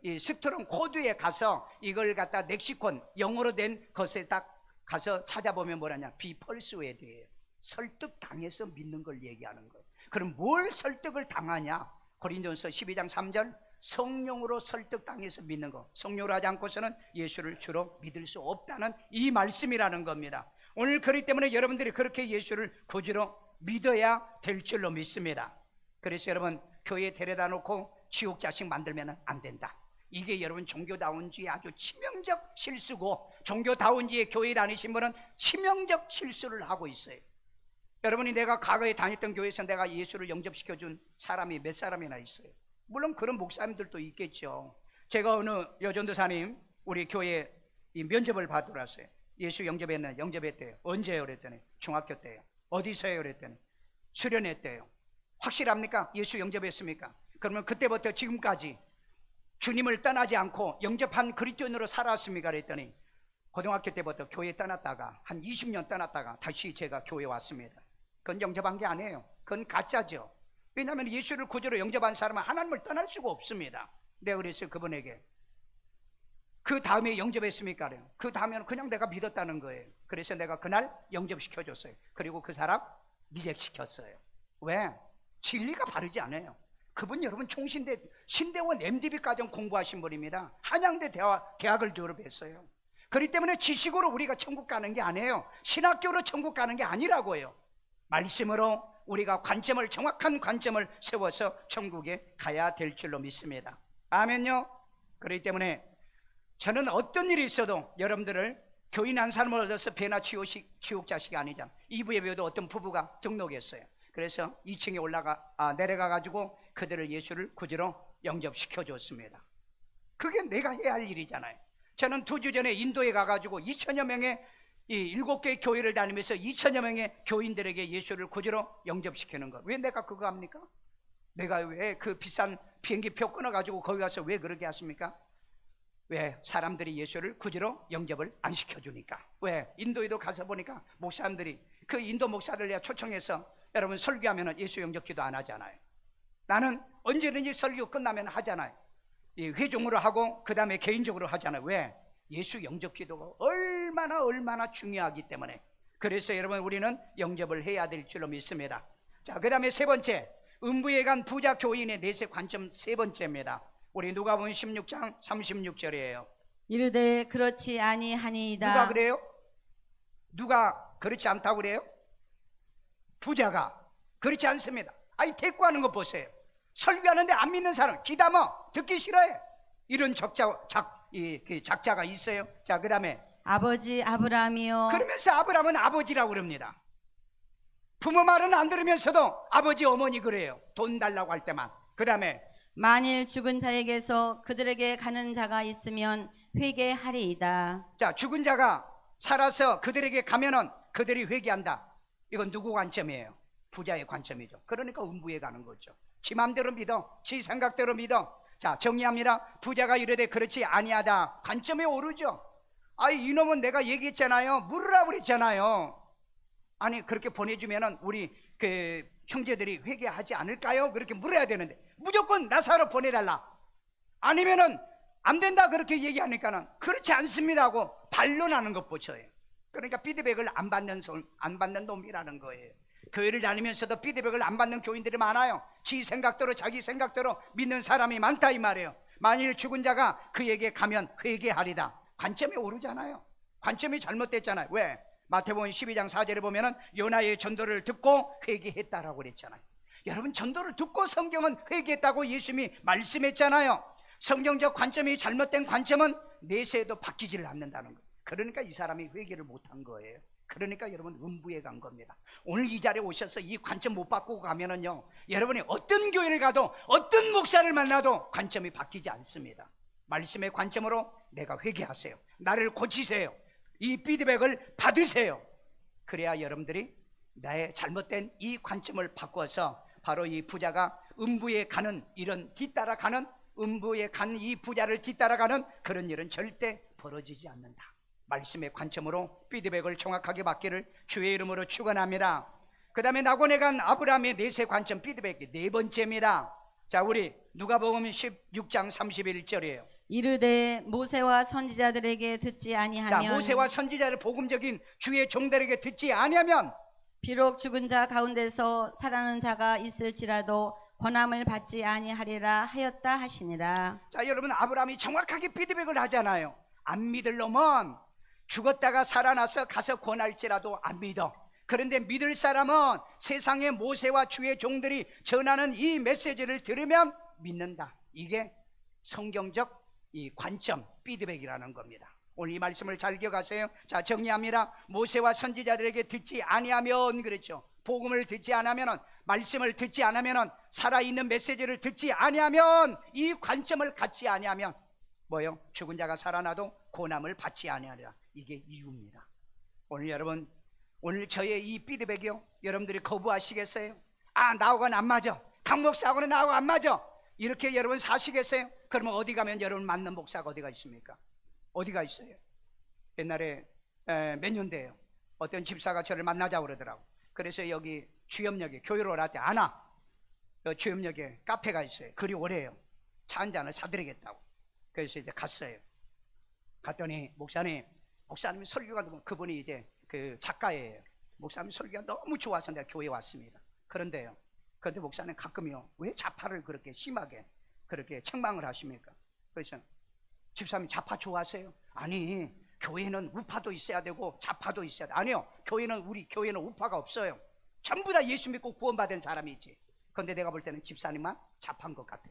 이 스트롱 코드에 가서 이걸 갖다 렉시콘 영어로 된 것에 딱 가서 찾아보면 뭐라냐, 비펄스웨드예요. 설득당해서 믿는 걸 얘기하는 거예요. 그럼 뭘 설득을 당하냐? 고린도전서 12장 3절 성령으로 설득당해서 믿는 거. 성령으로 하지 않고서는 예수를 주로 믿을 수 없다는 이 말씀이라는 겁니다. 오늘 그렇기 때문에 여러분들이 그렇게 예수를 구주로 믿어야 될 줄로 믿습니다. 그래서 여러분 교회에 데려다 놓고 지옥 자식 만들면 안 된다. 이게 여러분 종교다운지의 아주 치명적 실수고, 종교다운지의 교회 다니신 분은 치명적 실수를 하고 있어요. 여러분이 내가 과거에 다녔던 교회에서 내가 예수를 영접시켜준 사람이 몇 사람이나 있어요. 물론 그런 목사님들도 있겠죠. 제가 어느 여전도사님 우리 교회에 이 면접을 받으러 왔어요. 예수 영접했대요. 언제요? 그랬더니 중학교 때요. 어디서요? 그랬더니 수련했대요. 확실합니까? 예수 영접했습니까? 그러면 그때부터 지금까지 주님을 떠나지 않고 영접한 그리스도인으로 살아왔습니까? 그랬더니 고등학교 때부터 교회 떠났다가 한 20년 떠났다가 다시 제가 교회에 왔습니다. 그건 영접한 게 아니에요. 그건 가짜죠. 왜냐하면 예수를 구주로 영접한 사람은 하나님을 떠날 수가 없습니다. 내가 그랬어요 그분에게. 그 다음에 영접했습니까? 그 다음에는 그냥 내가 믿었다는 거예요. 그래서 내가 그날 영접시켜줬어요. 그리고 그 사람 리젝시켰어요. 왜? 진리가 바르지 않아요. 그분 여러분 총신대 신대원 MDB과정 공부하신 분입니다. 한양대 대학을 졸업했어요. 그렇기 때문에 지식으로 우리가 천국 가는 게 아니에요. 신학교로 천국 가는 게 아니라고요. 말씀으로 우리가 정확한 관점을 세워서 천국에 가야 될 줄로 믿습니다. 아멘요. 그렇기 때문에 저는 어떤 일이 있어도 여러분들을 교인 한 사람을 얻어서 배나 지옥 자식이 아니잖아. 2부 예배에도 어떤 부부가 등록했어요. 그래서 2층에 내려가 가지고 그들을 예수를 구주로 영접시켜 줬습니다. 그게 내가 해야 할 일이잖아요. 저는 2주 전에 인도에 가가지고 2천여 명의 이 7개의 교회를 다니면서 2천여 명의 교인들에게 예수를 구주로 영접시키는 거. 왜 내가 그거 합니까? 내가 왜 그 비싼 비행기표 끊어가지고 거기 가서 왜 그러게 하십니까? 왜? 사람들이 예수를 구주로 영접을 안 시켜주니까. 왜? 인도에도 가서 보니까 목사님들이 그 인도 목사들 내가 초청해서 여러분 설교하면 예수 영접 기도 안 하잖아요. 나는 언제든지 설교 끝나면 하잖아요. 이 회종으로 하고 그 다음에 개인적으로 하잖아요. 왜? 예수 영접 기도가 얼마나 중요하기 때문에. 그래서 여러분 우리는 영접을 해야 될 줄로 믿습니다. 자, 그 다음에 세 번째, 음부에 간 부자 교인의 내세 관점 세 번째입니다. 우리 누가복음 16장 36절이에요. 이르되 그렇지 아니하니이다. 누가 그래요? 누가 그렇지 않다고 그래요? 부자가 그렇지 않습니다. 아니 대꾸하는 거 보세요. 설교하는데 안 믿는 사람 기담아 듣기 싫어해. 이런 작자가 있어요. 자, 그 다음에 아버지 아브라함이요. 그러면서 아브라함은 아버지라고 그럽니다. 부모 말은 안 들으면서도 아버지 어머니 그래요. 돈 달라고 할 때만. 그 다음에 만일 죽은 자에게서 그들에게 가는 자가 있으면 회개하리이다. 자, 죽은 자가 살아서 그들에게 가면은 그들이 회개한다. 이건 누구 관점이에요? 부자의 관점이죠. 그러니까 음부에 가는 거죠. 지 맘대로 믿어, 지 생각대로 믿어. 자, 정리합니다. 부자가 이르되 그렇지 아니하다. 관점이 오르죠. 아니 이놈은 내가 얘기했잖아요. 물으라고 그랬잖아요. 아니 그렇게 보내주면은 우리 그 형제들이 회개하지 않을까요? 그렇게 물어야 되는데 무조건 나사로 보내달라. 아니면은 안 된다 그렇게 얘기하니까는 그렇지 않습니다 하고 반론하는 것 보셔요. 그러니까 피드백을 안 받는 놈이라는 거예요. 교회를 다니면서도 피드백을 안 받는 교인들이 많아요. 지 생각대로 자기 생각대로 믿는 사람이 많다 이 말이에요. 만일 죽은 자가 그에게 가면 회개하리다. 관점이 오르잖아요. 관점이 잘못됐잖아요. 왜? 마태복음 12장 4절에 보면은 요나의 전도를 듣고 회개했다라고 그랬잖아요. 여러분, 전도를 듣고 성경은 회개했다고 예수님이 말씀했잖아요. 성경적 관점이 잘못된 관점은 내세에도 바뀌지를 않는다는 거예요. 그러니까 이 사람이 회개를 못한 거예요. 그러니까 여러분 음부에 간 겁니다. 오늘 이 자리에 오셔서 이 관점 못 바꾸고 가면은요, 여러분이 어떤 교회를 가도 어떤 목사를 만나도 관점이 바뀌지 않습니다. 말씀의 관점으로 내가 회개하세요. 나를 고치세요. 이 피드백을 받으세요. 그래야 여러분들이 나의 잘못된 이 관점을 바꿔서 바로 이 부자가 음부에 가는 이런 뒤따라가는, 음부에 간 이 부자를 뒤따라가는 그런 일은 절대 벌어지지 않는다. 말씀의 관점으로 피드백을 정확하게 받기를 주의 이름으로 축원합니다. 그 다음에 낙원에 간 아브라함의 내세 관점 피드백이 네 번째입니다. 자, 우리 누가복음 16장 31절이에요. 이르되 모세와 선지자들에게 듣지 아니하면, 자, 모세와 선지자를 복음적인 주의 종들에게 듣지 아니하면 비록 죽은 자 가운데서 살아난 자가 있을지라도 권함을 받지 아니하리라 하였다 하시니라. 자, 여러분, 아브라함이 정확하게 피드백을 하잖아요. 안 믿을 놈은 죽었다가 살아나서 가서 권할지라도 안 믿어. 그런데 믿을 사람은 세상의 모세와 주의 종들이 전하는 이 메시지를 들으면 믿는다. 이게 성경적 이 관점, 피드백이라는 겁니다. 오늘 이 말씀을 잘 기억하세요. 자, 정리합니다. 모세와 선지자들에게 듣지 아니하면, 그랬죠. 복음을 듣지 않으면은, 말씀을 듣지 않으면은, 살아있는 메시지를 듣지 아니하면, 이 관점을 갖지 아니하면 뭐요? 죽은 자가 살아나도 고난을 받지 아니하리라. 이게 이유입니다. 오늘 여러분, 오늘 저의 이 피드백이요, 여러분들이 거부하시겠어요? 아, 나하고는 안 맞아. 강 목사하고는 나하고 안 맞아. 이렇게 여러분 사시겠어요? 그러면 어디 가면 여러분 맞는 목사가 어디가 있습니까? 어디가 있어요? 옛날에 몇 년대에요, 어떤 집사가 저를 만나자고 그러더라고. 그래서 여기 주염역에 교회로 올 때 안 와. 주염역에 카페가 있어요. 그리 오래요. 차 한 잔을 사드리겠다고. 그래서 이제 갔어요. 갔더니 목사님이 설교가 너무, 그분이 이제 그 작가예요. 목사님 설교가 너무 좋아서 내가 교회에 왔습니다. 그런데 목사님 가끔요, 왜 좌파를 그렇게 심하게 그렇게 책망을 하십니까? 그래서 집사님 좌파 좋아하세요? 아니, 교회는 우파도 있어야 되고 좌파도 있어야 돼. 아니요, 우리 교회는 우파가 없어요. 전부 다 예수 믿고 구원받은 사람이 있지. 그런데 내가 볼 때는 집사님만 좌파인 것 같아.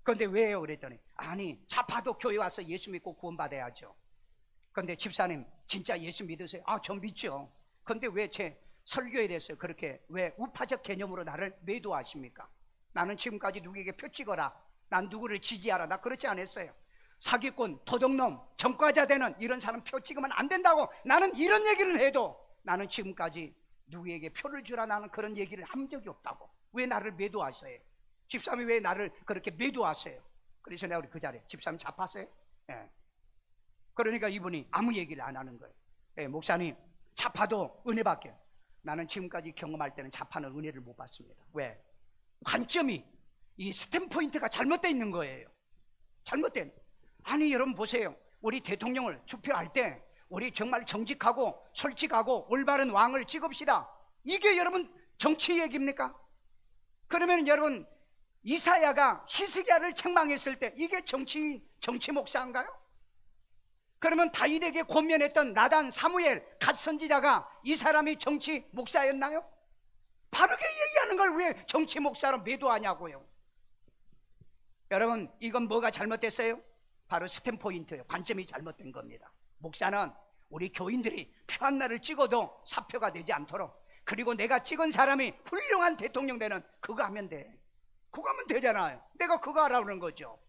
그런데 왜요? 그랬더니 아니, 좌파도 교회 와서 예수 믿고 구원받아야죠. 그런데 집사님 진짜 예수 믿으세요? 아, 전 믿죠. 그런데 왜 제 설교에 대해서 그렇게 왜 우파적 개념으로 나를 매도하십니까? 나는 지금까지 누구에게 표 찍어라, 난 누구를 지지하라, 나 그렇지 않았어요. 사기꾼, 도둑놈, 전과자 되는 이런 사람 표 찍으면 안 된다고 나는 이런 얘기를 해도, 나는 지금까지 누구에게 표를 주라, 나는 그런 얘기를 한 적이 없다고. 왜 나를 매도하세요? 집사님이 왜 나를 그렇게 매도하세요? 그래서 내가 우리 그 자리에 집사님 잡았어요? 예. 그러니까 이분이 아무 얘기를 안 하는 거예요. 예, 목사님, 자파도 은혜밖에. 나는 지금까지 경험할 때는 자파는 은혜를 못 받습니다. 왜? 관점이, 이 스탬 포인트가 잘못되어 있는 거예요. 잘못된. 아니, 여러분 보세요. 우리 대통령을 투표할 때 우리 정말 정직하고 솔직하고 올바른 왕을 찍읍시다. 이게 여러분 정치 얘기입니까? 그러면 여러분, 이사야가 히스기야를 책망했을 때 이게 정치 목사인가요? 그러면 다윗에게 권면했던 나단, 사무엘, 갓 선지자가 이 사람이 정치 목사였나요? 바르게 얘기하는 걸 왜 정치 목사로 매도하냐고요. 여러분, 이건 뭐가 잘못됐어요? 바로 스탬 포인트예요. 관점이 잘못된 겁니다. 목사는 우리 교인들이 표 하나를 찍어도 사표가 되지 않도록, 그리고 내가 찍은 사람이 훌륭한 대통령 되는 그거 하면 돼. 그거 하면 되잖아요. 내가 그거 하라는 거죠.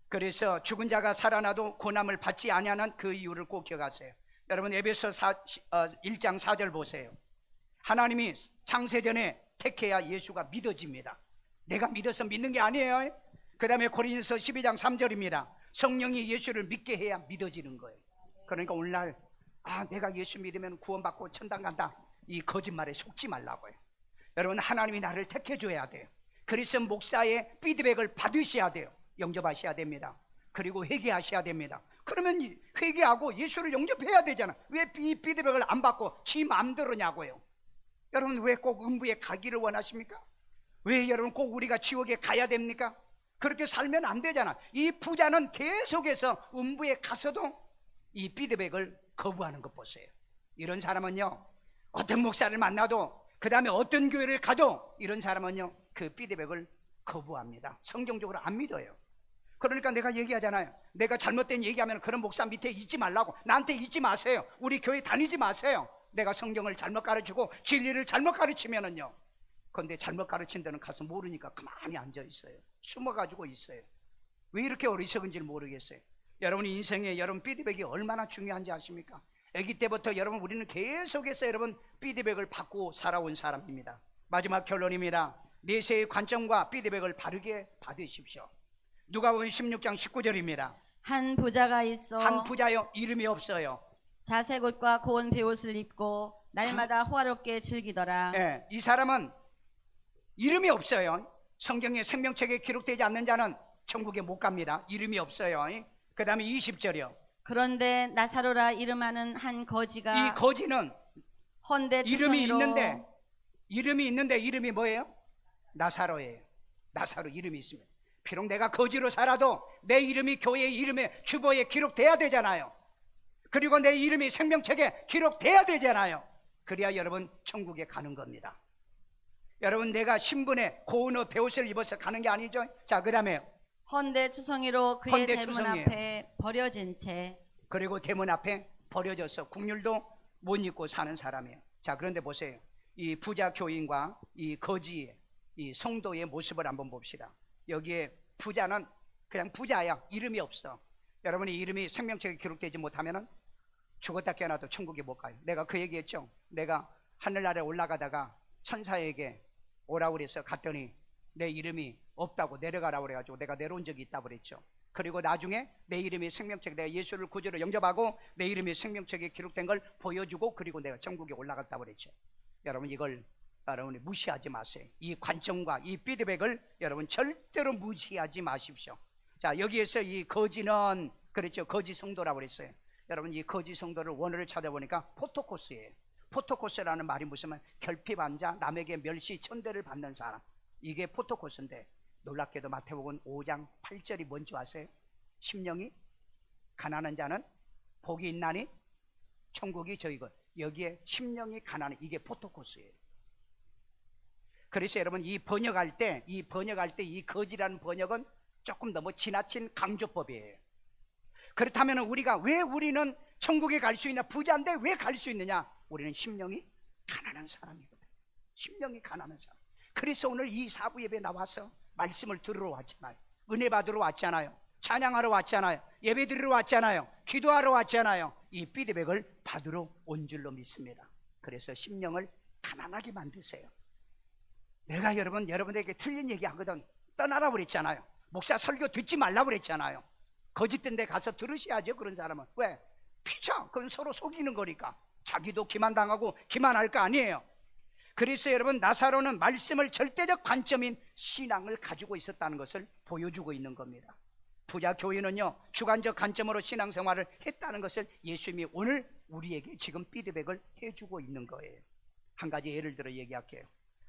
그래서 죽은 자가 살아나도 고난을 받지 아니하는 그 이유를 꼭 기억하세요. 여러분, 에베소 1장 4절 보세요. 하나님이 창세전에 택해야 예수가 믿어집니다. 내가 믿어서 믿는 게 아니에요. 그 다음에 고린도서 12장 3절입니다. 성령이 예수를 믿게 해야 믿어지는 거예요. 그러니까 오늘날 내가 예수 믿으면 구원받고 천당 간다, 이 거짓말에 속지 말라고요. 여러분, 하나님이 나를 택해줘야 돼요. 그래서 목사의 피드백을 받으셔야 돼요. 영접하셔야 됩니다. 그리고 회개하셔야 됩니다. 그러면 회개하고 예수를 영접해야 되잖아. 왜 이 피드백을 안 받고 지 마음대로냐고요. 여러분 왜 꼭 음부에 가기를 원하십니까? 왜 여러분 꼭 우리가 지옥에 가야 됩니까? 그렇게 살면 안 되잖아. 이 부자는 계속해서 음부에 가서도 이 피드백을 거부하는 것 보세요. 이런 사람은요, 어떤 목사를 만나도 그 다음에 어떤 교회를 가도 이런 사람은요 그 피드백을 거부합니다. 성경적으로 안 믿어요. 그러니까 내가 얘기하잖아요. 내가 잘못된 얘기하면 그런 목사 밑에 있지 말라고. 나한테 있지 마세요. 우리 교회 다니지 마세요. 내가 성경을 잘못 가르치고 진리를 잘못 가르치면은요, 그런데 잘못 가르친 데는 가서 모르니까 가만히 앉아 있어요. 숨어가지고 있어요. 왜 이렇게 어리석은지 모르겠어요. 여러분이 인생에 여러분 피드백이 얼마나 중요한지 아십니까? 아기 때부터 여러분 우리는 계속해서 여러분 피드백을 받고 살아온 사람입니다. 마지막 결론입니다. 내세의 관점과 피드백을 바르게 받으십시오. 누가복음 16장 19절입니다. 한 부자가 있어 한 부자요, 이름이 없어요. 자색 옷과 고운 베옷을 입고 날마다 호화롭게 즐기더라. 예, 이 사람은 이름이 없어요. 성경의 생명책에 기록되지 않는 자는 천국에 못 갑니다. 이름이 없어요. 그 다음에 20절이요. 그런데 나사로라 이름하는 한 거지가 이 거지는 헌데 이름이 투성이로 있는데 이름이 뭐예요? 나사로예요. 나사로 이름이 있습니다. 비록 내가 거지로 살아도 내 이름이 교회의 이름에 주보에 기록돼야 되잖아요. 그리고 내 이름이 생명책에 기록돼야 되잖아요. 그래야 여러분 천국에 가는 겁니다. 여러분 내가 신분에 고운 베옷을 입어서 가는 게 아니죠. 자, 그 다음에 헌데 투성이로 그의 헌데 대문 투성이에요. 앞에 버려진 채 그리고 대문 앞에 버려져서 국률도 못 입고 사는 사람이에요. 자, 그런데 보세요. 이 부자 교인과 이 거지의 이 성도의 모습을 한번 봅시다. 여기에 부자는 그냥 부자야. 이름이 없어. 여러분의 이름이 생명책에 기록되지 못하면 죽었다 깨어나도 천국에 못 가요. 내가 그 얘기했죠. 내가 하늘나라에 올라가다가 천사에게 오라고 그래서 갔더니 내 이름이 없다고 내려가라고 그래가지고 내가 내려온 적이 있다고 그랬죠. 그리고 나중에 내 이름이 생명책에, 내가 예수를 구주로 영접하고 내 이름이 생명책에 기록된 걸 보여주고 그리고 내가 천국에 올라갔다고 그랬죠. 여러분 이걸 여러분이 무시하지 마세요. 이 관점과 이 피드백을 여러분 절대로 무시하지 마십시오. 자, 여기에서 이 거지는 그랬죠. 거지 성도라고 그랬어요. 여러분 이 거지 성도를 원어를 찾아보니까 포토코스예요. 포토코스라는 말이 무슨 말? 결핍한 자, 남에게 멸시 천대를 받는 사람. 이게 포토코스인데 놀랍게도 마태복음 5장 8절이 뭔지 아세요? 심령이 가난한 자는 복이 있나니 천국이 저희것. 여기에 심령이 가난해. 이게 포토코스예요. 그래서 여러분 이 번역할 때 이 거지라는 번역은 조금 너무 지나친 강조법이에요. 그렇다면 우리는 천국에 갈 수 있냐? 부자인데 왜 갈 수 있느냐? 우리는 심령이 가난한 사람이거든. 심령이 가난한 사람. 그래서 오늘 이 사부 예배에 나와서 말씀을 들으러 왔잖아요. 은혜 받으러 왔잖아요. 찬양하러 왔잖아요. 예배 드리러 왔잖아요. 기도하러 왔잖아요. 이 피드백을 받으러 온 줄로 믿습니다. 그래서 심령을 가난하게 만드세요. 내가 여러분들에게 틀린 얘기 하거든. 떠나라고 그랬잖아요. 목사 설교 듣지 말라고 그랬잖아요. 거짓된 데 가서 들으셔야죠. 그런 사람은. 왜? 피차. 그건 서로 속이는 거니까. 자기도 기만당하고 기만할 거 아니에요. 그래서 여러분 나사로는 말씀을 절대적 관점인 신앙을 가지고 있었다는 것을 보여주고 있는 겁니다. 부자 교인은요 주관적 관점으로 신앙생활을 했다는 것을 예수님이 오늘 우리에게 지금 피드백을 해주고 있는 거예요. 한 가지 예를 들어 얘기할게요.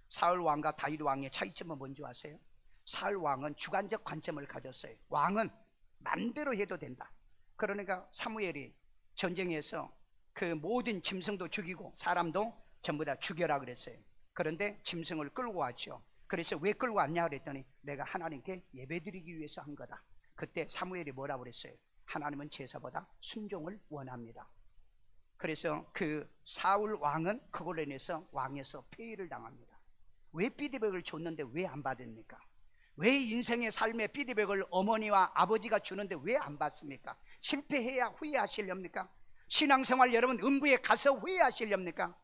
사울 왕과 다윗 왕의 차이점은 뭔지 아세요? 사울 왕은 주관적 관점을 가졌어요. 왕은 맘대로 해도 된다. 그러니까 사무엘이 전쟁에서 그 모든 짐승도 죽이고 사람도 전부 다 죽여라 그랬어요. 그런데 짐승을 끌고 왔죠. 그래서 왜 끌고 왔냐 그랬더니 내가 하나님께 예배드리기 위해서 한 거다. 그때 사무엘이 뭐라고 그랬어요? 하나님은 제사보다 순종을 원합니다. 그래서 그 사울 왕은 그걸로 인해서 왕에서 폐위를 당합니다. 왜 피드백을 줬는데 왜 안 받습니까? 왜 인생의 삶의 피드백을 어머니와 아버지가 주는데 왜 안 받습니까? 실패해야 후회하시렵니까? 신앙생활 여러분 음부에 가서 후회하시렵니까?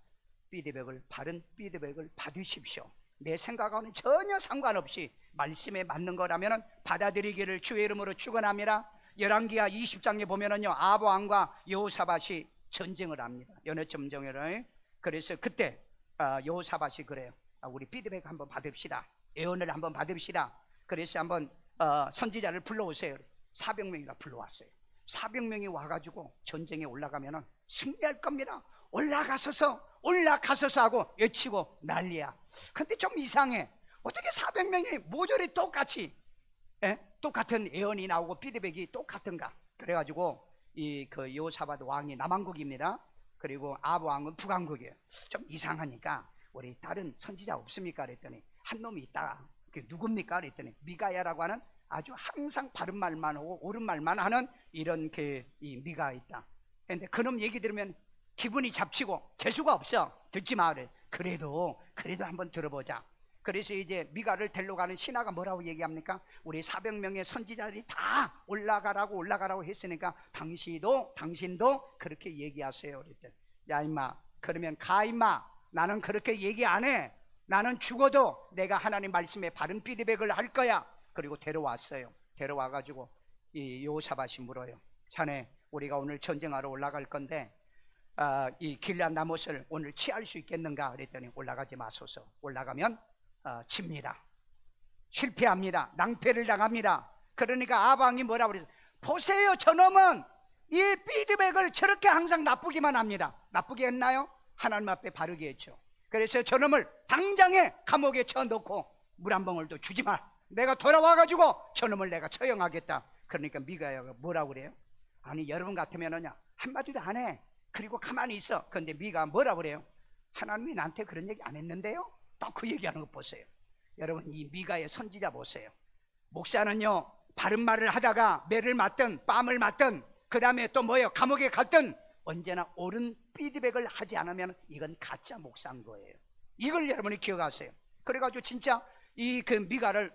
바른 피드백을 받으십시오. 내 생각과는 전혀 상관없이 말씀에 맞는 거라면 받아들이기를 주의 이름으로 축원합니다. 열왕기하 20장에 보면은요 아합 왕과 여호사밧이 전쟁을 합니다. 연애 점정을. 그래서 그때 여호사밧이 그래요. 우리 피드백 한번 받읍시다. 예언을 한번 받읍시다. 그래서 한번 선지자를 불러오세요. 400명이나 불러왔어요. 400명이 와가지고 전쟁에 올라가면 승리할 겁니다. 올라가서서 하고 외치고 난리야. 근데 좀 이상해. 어떻게 400명이 모조리 똑같이 똑같은 예언이 나오고 피드백이 똑같은가? 그래가지고 그 여호사밧 왕이 남왕국입니다. 그리고 아합 왕은 북왕국이에요. 좀 이상하니까 우리 다른 선지자 없습니까? 그랬더니 한 놈이 있다. 그게 누굽니까? 그랬더니 미가야라고 하는 아주 항상 바른 말만 하고 옳은 말만 하는 이런 이 미가 있다. 근데 그놈 얘기 들으면 기분이 잡치고 재수가 없어. 듣지 마. 그래도 한번 들어보자. 그래서 이제 미가를 데려가는 신하가 뭐라고 얘기합니까? 우리 400명의 선지자들이 다 올라가라고 했으니까 당신도 그렇게 얘기하세요. 그랬더니 야 임마, 그러면 가 임마. 나는 그렇게 얘기 안 해. 나는 죽어도 내가 하나님 말씀에 바른 피드백을 할 거야. 그리고 데려왔어요. 데려와가지고 이 여호사밧이 물어요. 자네, 우리가 오늘 전쟁하러 올라갈 건데 이 길앗 나못을 오늘 취할 수 있겠는가? 그랬더니 올라가지 마소서. 올라가면 칩니다. 실패합니다. 낭패를 당합니다. 그러니까 아방이 뭐라고 그랬어요? 보세요, 저놈은 이 피드백을 저렇게 항상 나쁘기만 합니다. 나쁘게 했나요? 하나님 앞에 바르게 했죠. 그래서 저놈을 당장에 감옥에 쳐넣고 물 한 방울도 주지 마. 내가 돌아와가지고 저놈을 내가 처형하겠다. 그러니까 미가야가 뭐라고 그래요? 아니, 여러분 같으면은요 한마디도 안 해. 그리고 가만히 있어. 그런데 미가 뭐라고 그래요? 하나님이 나한테 그런 얘기 안 했는데요? 또 그 얘기하는 거 보세요. 여러분, 이 미가의 선지자 보세요. 목사는요 바른 말을 하다가 매를 맞든 뺨을 맞든 그 다음에 또 뭐예요? 감옥에 갔든 언제나 옳은 피드백을 하지 않으면 이건 가짜 목사인 거예요. 이걸 여러분이 기억하세요. 그래가지고 진짜 그 미가를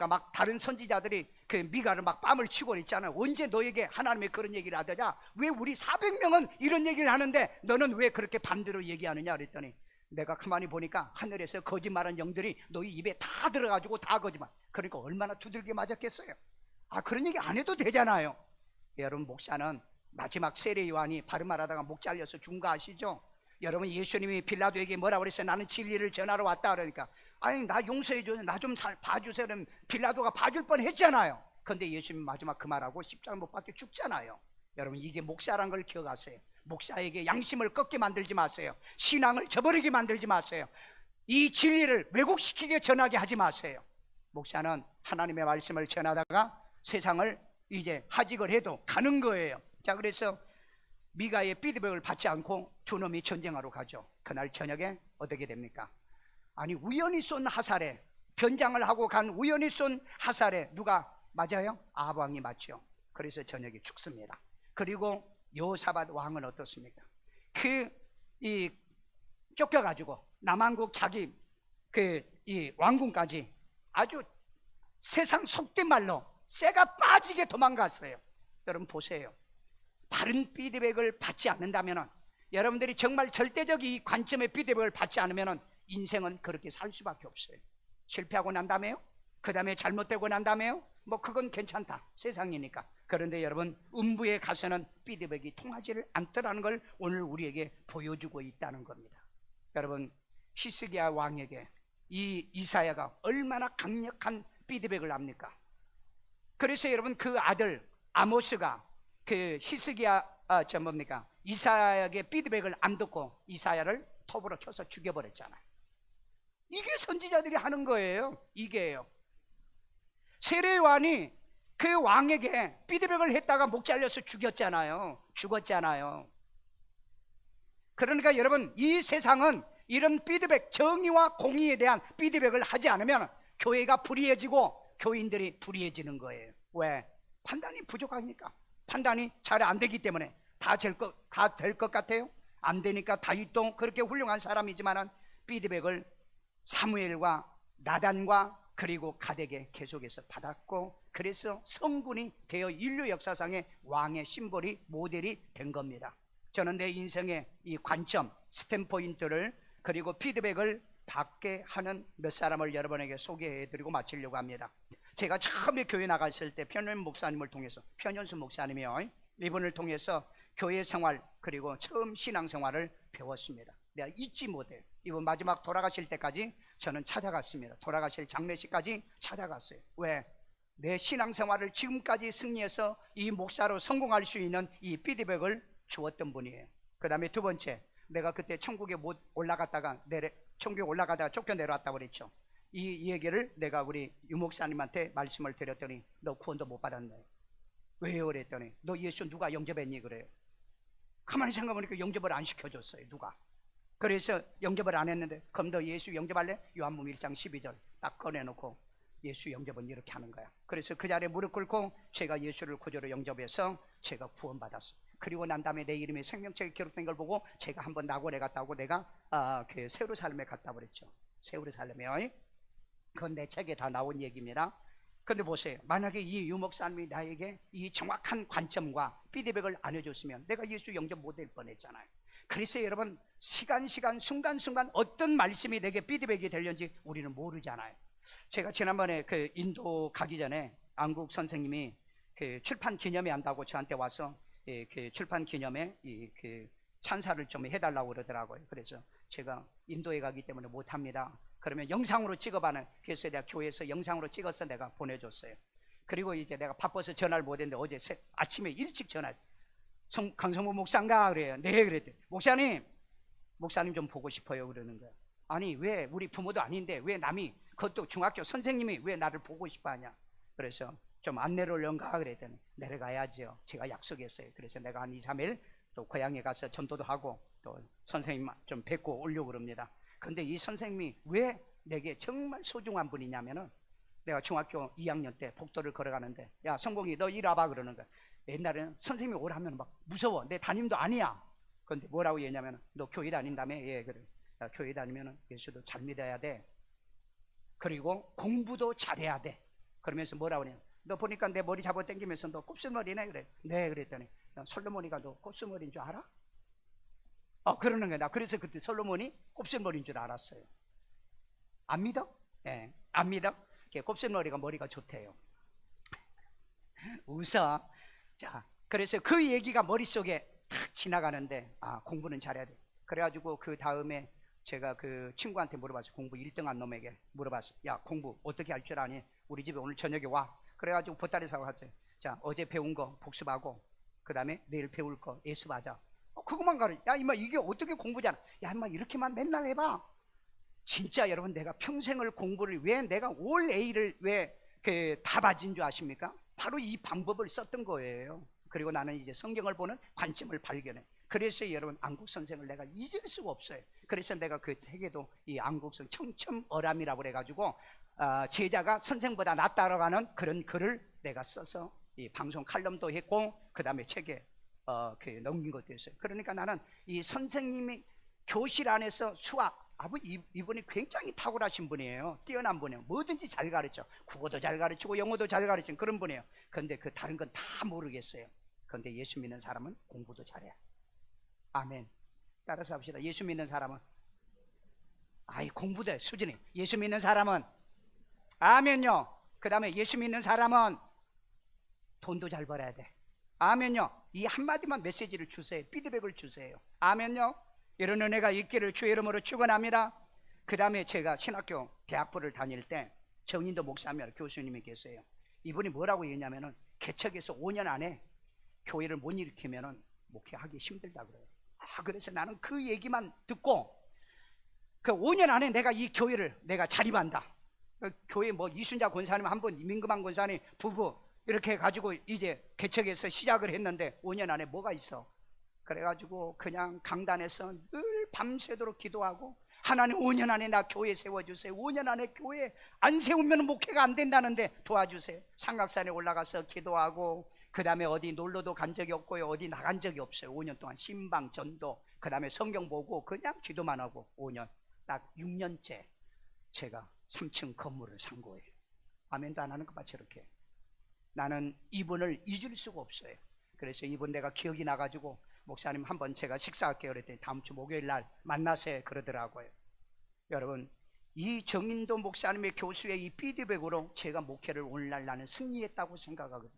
막 다른 선지자들이 그 미가를 막 뺨을 치고 있잖아요. 언제 너에게 하나님의 그런 얘기를 하더냐? 왜 우리 400명은 이런 얘기를 하는데 너는 왜 그렇게 반대로 얘기하느냐? 그랬더니 내가 가만히 보니까 하늘에서 거짓말한 영들이 너희 입에 다 들어가지고 다 거짓말. 그러니까 얼마나 두들겨 맞았겠어요. 그런 얘기 안 해도 되잖아요. 여러분, 목사는 마지막 세례 요한이 바른 말하다가 목 잘려서 죽은 거 아시죠? 여러분, 예수님이 빌라도에게 뭐라고 그랬어요? 나는 진리를 전하러 왔다. 그러니까 아니, 나 용서해줘, 나 좀 봐주세요. 그러면 빌라도가 봐줄 뻔 했잖아요. 그런데 예수님 마지막 그 말하고 십자가 못 박혀 죽잖아요. 여러분, 이게 목사란 걸 기억하세요. 목사에게 양심을 꺾게 만들지 마세요. 신앙을 저버리게 만들지 마세요. 이 진리를 왜곡시키게 전하게 하지 마세요. 목사는 하나님의 말씀을 전하다가 세상을 이제 하직을 해도 가는 거예요. 자, 그래서 미가의 피드백을 받지 않고 두 놈이 전쟁하러 가죠. 그날 저녁에 어떻게 됩니까? 아니, 우연히 쏜 화살에, 변장을 하고 간 우연히 쏜 화살에 누가 맞아요? 아합 왕이 맞죠. 그래서 저녁에 죽습니다. 그리고 여호사밧 왕은 어떻습니까? 쫓겨가지고 남왕국 자기 이 왕궁까지 아주 세상 속된 말로 쇠가 빠지게 도망갔어요. 여러분 보세요. 바른 피드백을 받지 않는다면, 여러분들이 정말 절대적 이 관점의 피드백을 받지 않으면 인생은 그렇게 살 수밖에 없어요. 실패하고 난 다음에요, 그 다음에 잘못되고 난 다음에요, 뭐 그건 괜찮다, 세상이니까. 그런데 여러분, 음부에 가서는 피드백이 통하지를 않더라는 걸 오늘 우리에게 보여주고 있다는 겁니다. 여러분, 히스기야 왕에게 이 이사야가 얼마나 강력한 피드백을 합니까? 그래서 여러분, 그 아들 아모스가 그 히스기야 이사야에게 피드백을 안 듣고 이사야를 톱으로 쳐서 죽여버렸잖아요. 이게 선지자들이 하는 거예요. 이게요. 세례요한이 그 왕에게 피드백을 했다가 목 잘려서 죽었잖아요. 그러니까 여러분, 이 세상은 이런 피드백, 정의와 공의에 대한 피드백을 하지 않으면 교회가 불의해지고 교인들이 불의해지는 거예요. 왜? 판단이 부족하니까. 판단이 잘 안 되기 때문에. 다 될 것 같아요? 안 되니까 다윗도 그렇게 훌륭한 사람이지만 피드백을 사무엘과 나단과 그리고 가덱에 계속해서 받았고, 그래서 성군이 되어 인류 역사상의 왕의 심볼이 모델이 된 겁니다. 저는 내 인생의 이 관점, 스탠포인트를 그리고 피드백을 받게 하는 몇 사람을 여러분에게 소개해드리고 마치려고 합니다. 제가 처음에 교회 나갔을 때 편현 목사님을 통해서, 편현수 목사님이요, 이분을 통해서 교회 생활 그리고 처음 신앙생활을 배웠습니다. 내가 잊지 못해요. 이분 마지막 돌아가실 때까지 저는 찾아갔습니다. 돌아가실 장례식까지 찾아갔어요. 왜? 내 신앙생활을 지금까지 승리해서 이 목사로 성공할 수 있는 이 피드백을 주었던 분이에요. 그 다음에 두 번째, 내가 그때 천국에 못 올라갔다가 천국에 올라가다가 쫓겨 내려왔다고 그랬죠. 이 얘기를 내가 우리 유목사님한테 말씀을 드렸더니 너 구원도 못 받았네. 왜요? 그랬더니 너 예수 누가 영접했니? 그래요. 가만히 생각해보니까 영접을 안 시켜줬어요. 누가. 그래서 영접을 안 했는데 그럼 너 예수 영접할래? 요한복음 1장 12절 딱 꺼내놓고 예수 영접은 이렇게 하는 거야. 그래서 그 자리에 무릎 꿇고 제가 예수를 구주로 영접해서 제가 구원받았어요. 그리고 난 다음에 내 이름이 생명책에 기록된 걸 보고 제가 한번 낙원에 갔다 오고 내가 그 세루살렘에 갔다 그랬죠. 세루살렘에. 그건 내 책에 다 나온 얘기입니다. 근데 보세요. 만약에 이 유목사님이 나에게 이 정확한 관점과 피드백을 안 해줬으면 내가 예수 영접 못할 뻔했잖아요. 그래서 여러분 시간 순간순간 어떤 말씀이 내게 피드백이 되려는지 우리는 모르잖아요. 제가 지난번에 그 인도 가기 전에 안국 선생님이 그 출판 기념회 한다고 저한테 와서 그 출판 기념회 그 찬사를 좀 해달라고 그러더라고요. 그래서 제가 인도에 가기 때문에 못합니다. 그러면 영상으로 찍어봐는. 그래서 내가 교회에서 영상으로 찍어서 내가 보내줬어요. 그리고 이제 내가 바빠서 전화를 못했는데 어제 아침에 일찍 전화를 강성모 목사인가? 그래요. 네, 그랬더니 목사님 좀 보고 싶어요. 그러는 거예요. 아니 왜 우리 부모도 아닌데 왜 남이 그것도 중학교 선생님이 왜 나를 보고 싶어 하냐. 그래서 좀 안 내려올련가 그랬더니 내려가야죠. 제가 약속했어요. 그래서 내가 한 2, 3일 또 고향에 가서 전도도 하고 또 선생님 좀 뵙고 오려고 그럽니다. 근데 이 선생님이 왜 내게 정말 소중한 분이냐면은 내가 중학교 2학년 때 복도를 걸어가는데 야 성공이 너 이리 와봐 그러는 거야. 옛날에는 선생님이 오라면 막 무서워. 내 담임도 아니야. 근데 뭐라고 얘기냐면 너 교회 다닌다며? 예 그래. 야, 교회 다니면 예수도 잘 믿어야 돼. 그리고 공부도 잘해야 돼. 그러면서 뭐라고 그러냐. 너 보니까 내 머리 잡아 당기면서 너 곱슬머리네 그래. 네 그랬더니 솔로몬이가 너 곱슬머리인 줄 알아? 그러는 거야. 나 그래서 그때 솔로몬이 곱슬머리인 줄 알았어요. 안 믿어? 예, 안 믿어? 곱슬머리가 머리가 좋대요. 웃어. 자, 그래서 그 얘기가 머릿속에 탁 지나가는데 공부는 잘해야 돼. 그래가지고 그 다음에 제가 그 친구한테 물어봤어요. 공부 1등한 놈에게 물어봤어요. 야 공부 어떻게 할 줄 아니? 우리 집에 오늘 저녁에 와. 그래가지고 보따리 사고 갔어요. 자 어제 배운 거 복습하고 그 다음에 내일 배울 거 예습하자. 그것만 가르쳐. 야 임마 이게 어떻게 공부잖아. 야 임마 이렇게만 맨날 해봐. 진짜 여러분 내가 평생을 공부를 왜 내가 올 A를 왜 다 맞은 줄 아십니까? 바로 이 방법을 썼던 거예요. 그리고 나는 이제 성경을 보는 관점을 발견해. 그래서 여러분 안국 선생을 내가 잊을 수가 없어요. 그래서 내가 그 책에도 이 안국선 청첨어람이라고 그래가지고 제자가 선생보다 낫다라고 하는 그런 글을 내가 써서 이 방송 칼럼도 했고 그 다음에 책에 넘긴 것도 있어요. 그러니까 나는 이 선생님이 교실 안에서 수학 이분이 굉장히 탁월하신 분이에요. 뛰어난 분이에요. 뭐든지 잘 가르쳐. 국어도 잘 가르치고 영어도 잘 가르치는 그런 분이에요. 그런데 그 다른 건 다 모르겠어요. 그런데 예수 믿는 사람은 공부도 잘해. 아멘. 따라서 합시다. 예수 믿는 사람은 공부도 수준이. 예수 믿는 사람은 아멘요. 그 다음에 예수 믿는 사람은 돈도 잘 벌어야 돼. 아멘요. 이 한마디만 메시지를 주세요. 피드백을 주세요. 아멘요. 이런 은혜가 있기를 주의 이름으로 축원합니다. 그 다음에 제가 신학교 대학부를 다닐 때 정인도 목사님 교수님이 계세요. 이분이 뭐라고 얘기냐면은 개척에서 5년 안에 교회를 못 일으키면은 목회하기 힘들다 그래요. 그래서 나는 그 얘기만 듣고 그 5년 안에 내가 이 교회를 내가 자립한다. 교회 뭐 이순자 권사님 한 분, 민금한 권사님 부부 이렇게 해가지고 이제 개척해서 시작을 했는데 5년 안에 뭐가 있어? 그래가지고 그냥 강단에서 늘 밤새도록 기도하고 하나님 5년 안에 나 교회 세워주세요. 5년 안에 교회 안 세우면 목회가 안 된다는데 도와주세요. 삼각산에 올라가서 기도하고 그 다음에 어디 놀러도 간 적이 없고요. 어디 나간 적이 없어요. 5년 동안 신방 전도 그 다음에 성경 보고 그냥 기도만 하고 5년 딱 6년째 제가 3층 건물을 산 거예요. 아멘도 안 하는 것 같이 이렇게. 나는 이분을 잊을 수가 없어요. 그래서 이분 내가 기억이 나가지고 목사님 한번 제가 식사할게요 그랬더니 다음 주 목요일 날 만나세요 그러더라고요. 여러분 이 정인도 목사님의 교수의 이 피드백으로 제가 목회를 오늘날 나는 승리했다고 생각하거든요.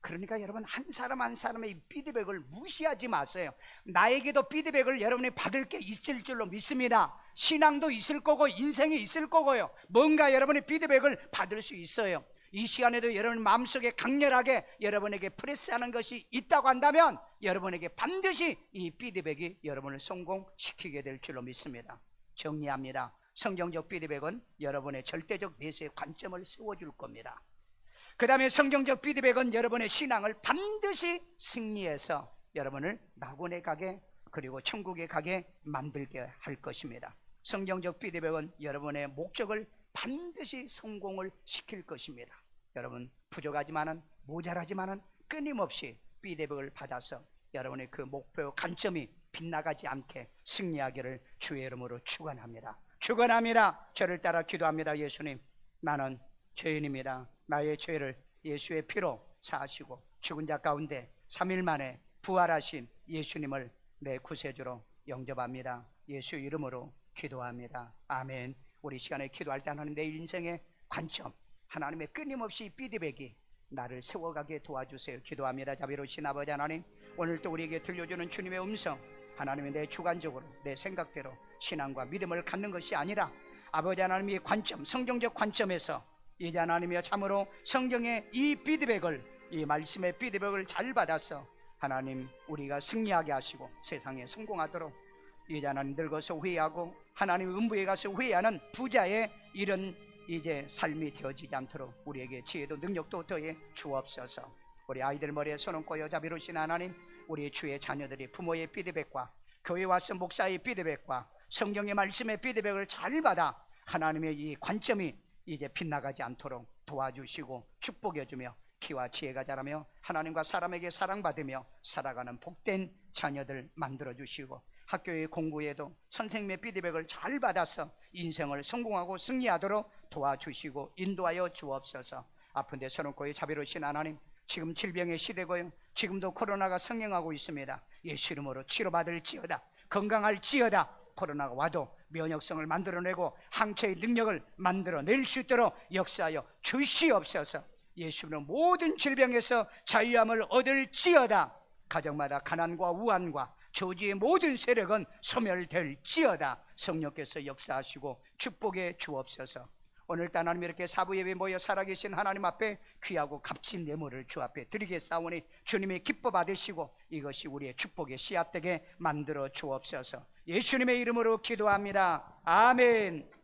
그러니까 여러분 한 사람 한 사람의 이 피드백을 무시하지 마세요. 나에게도 피드백을 여러분이 받을 게 있을 줄로 믿습니다. 신앙도 있을 거고 인생이 있을 거고요. 뭔가 여러분의 피드백을 받을 수 있어요. 이 시간에도 여러분 마음속에 강렬하게 여러분에게 프레스하는 것이 있다고 한다면 여러분에게 반드시 이 피드백이 여러분을 성공시키게 될 줄로 믿습니다. 정리합니다. 성경적 피드백은 여러분의 절대적 내세의 관점을 세워줄 겁니다. 그 다음에 성경적 피드백은 여러분의 신앙을 반드시 승리해서 여러분을 낙원에 가게 그리고 천국에 가게 만들게 할 것입니다. 성경적 피드백은 여러분의 목적을 반드시 성공을 시킬 것입니다. 여러분 부족하지만은 모자라지만은 끊임없이 피드백을 받아서 여러분의 그 목표 관점이 빗나가지 않게 승리하기를 주의 이름으로 축원합니다. 축원합니다. 저를 따라 기도합니다. 예수님, 나는 죄인입니다. 나의 죄를 예수의 피로 사하시고 죽은 자 가운데 3일 만에 부활하신 예수님을 내 구세주로 영접합니다. 예수 이름으로 기도합니다. 아멘. 우리 시간에 기도할 때 하나님 내 인생의 관점, 하나님의 끊임없이 피드백이 나를 세워가게 도와주세요. 기도합니다. 자비로우신 아버지 하나님, 오늘도 우리에게 들려주는 주님의 음성, 하나님의 내 주관적으로 내 생각대로 신앙과 믿음을 갖는 것이 아니라 아버지 하나님의 관점, 성경적 관점에서 이제 하나님이여 참으로 성경의 이 피드백을, 이 말씀의 피드백을 잘 받아서 하나님 우리가 승리하게 하시고 세상에 성공하도록 이제 하나님 늙어서 후회하고 하나님 음부에 가서 후회하는 부자의 이런 이제 삶이 되어지지 않도록 우리에게 지혜도 능력도 더해 주옵소서. 우리 아이들 머리에 손 얹고 자비로우신 하나님, 우리 주의 자녀들이 부모의 피드백과 교회 와서 목사의 피드백과 성경의 말씀의 피드백을 잘 받아 하나님의 이 관점이 이제 빗나가지 않도록 도와주시고 축복해 주며 키와 지혜가 자라며 하나님과 사람에게 사랑받으며 살아가는 복된 자녀들 만들어 주시고 학교의 공부에도 선생님의 피드백을 잘 받아서 인생을 성공하고 승리하도록 도와주시고 인도하여 주옵소서. 아픈 데 서놓고 자비로우신 하나님, 지금 질병의 시대고요, 지금도 코로나가 성행하고 있습니다. 예수 이름으로 치료받을지어다, 건강할지어다. 코로나가 와도 면역성을 만들어내고 항체의 능력을 만들어낼 수 있도록 역사하여 주시옵소서. 예수는 모든 질병에서 자유함을 얻을지어다. 가정마다 가난과 우환과 저주의 모든 세력은 소멸될지어다. 성령께서 역사하시고 축복해 주옵소서. 오늘도 하나님 이렇게 사부예배 모여 살아계신 하나님 앞에 귀하고 값진 예물을 주 앞에 드리겠사오니 주님이 기뻐 받으시고 이것이 우리의 축복의 씨앗되게 만들어 주옵소서. 예수님의 이름으로 기도합니다. 아멘.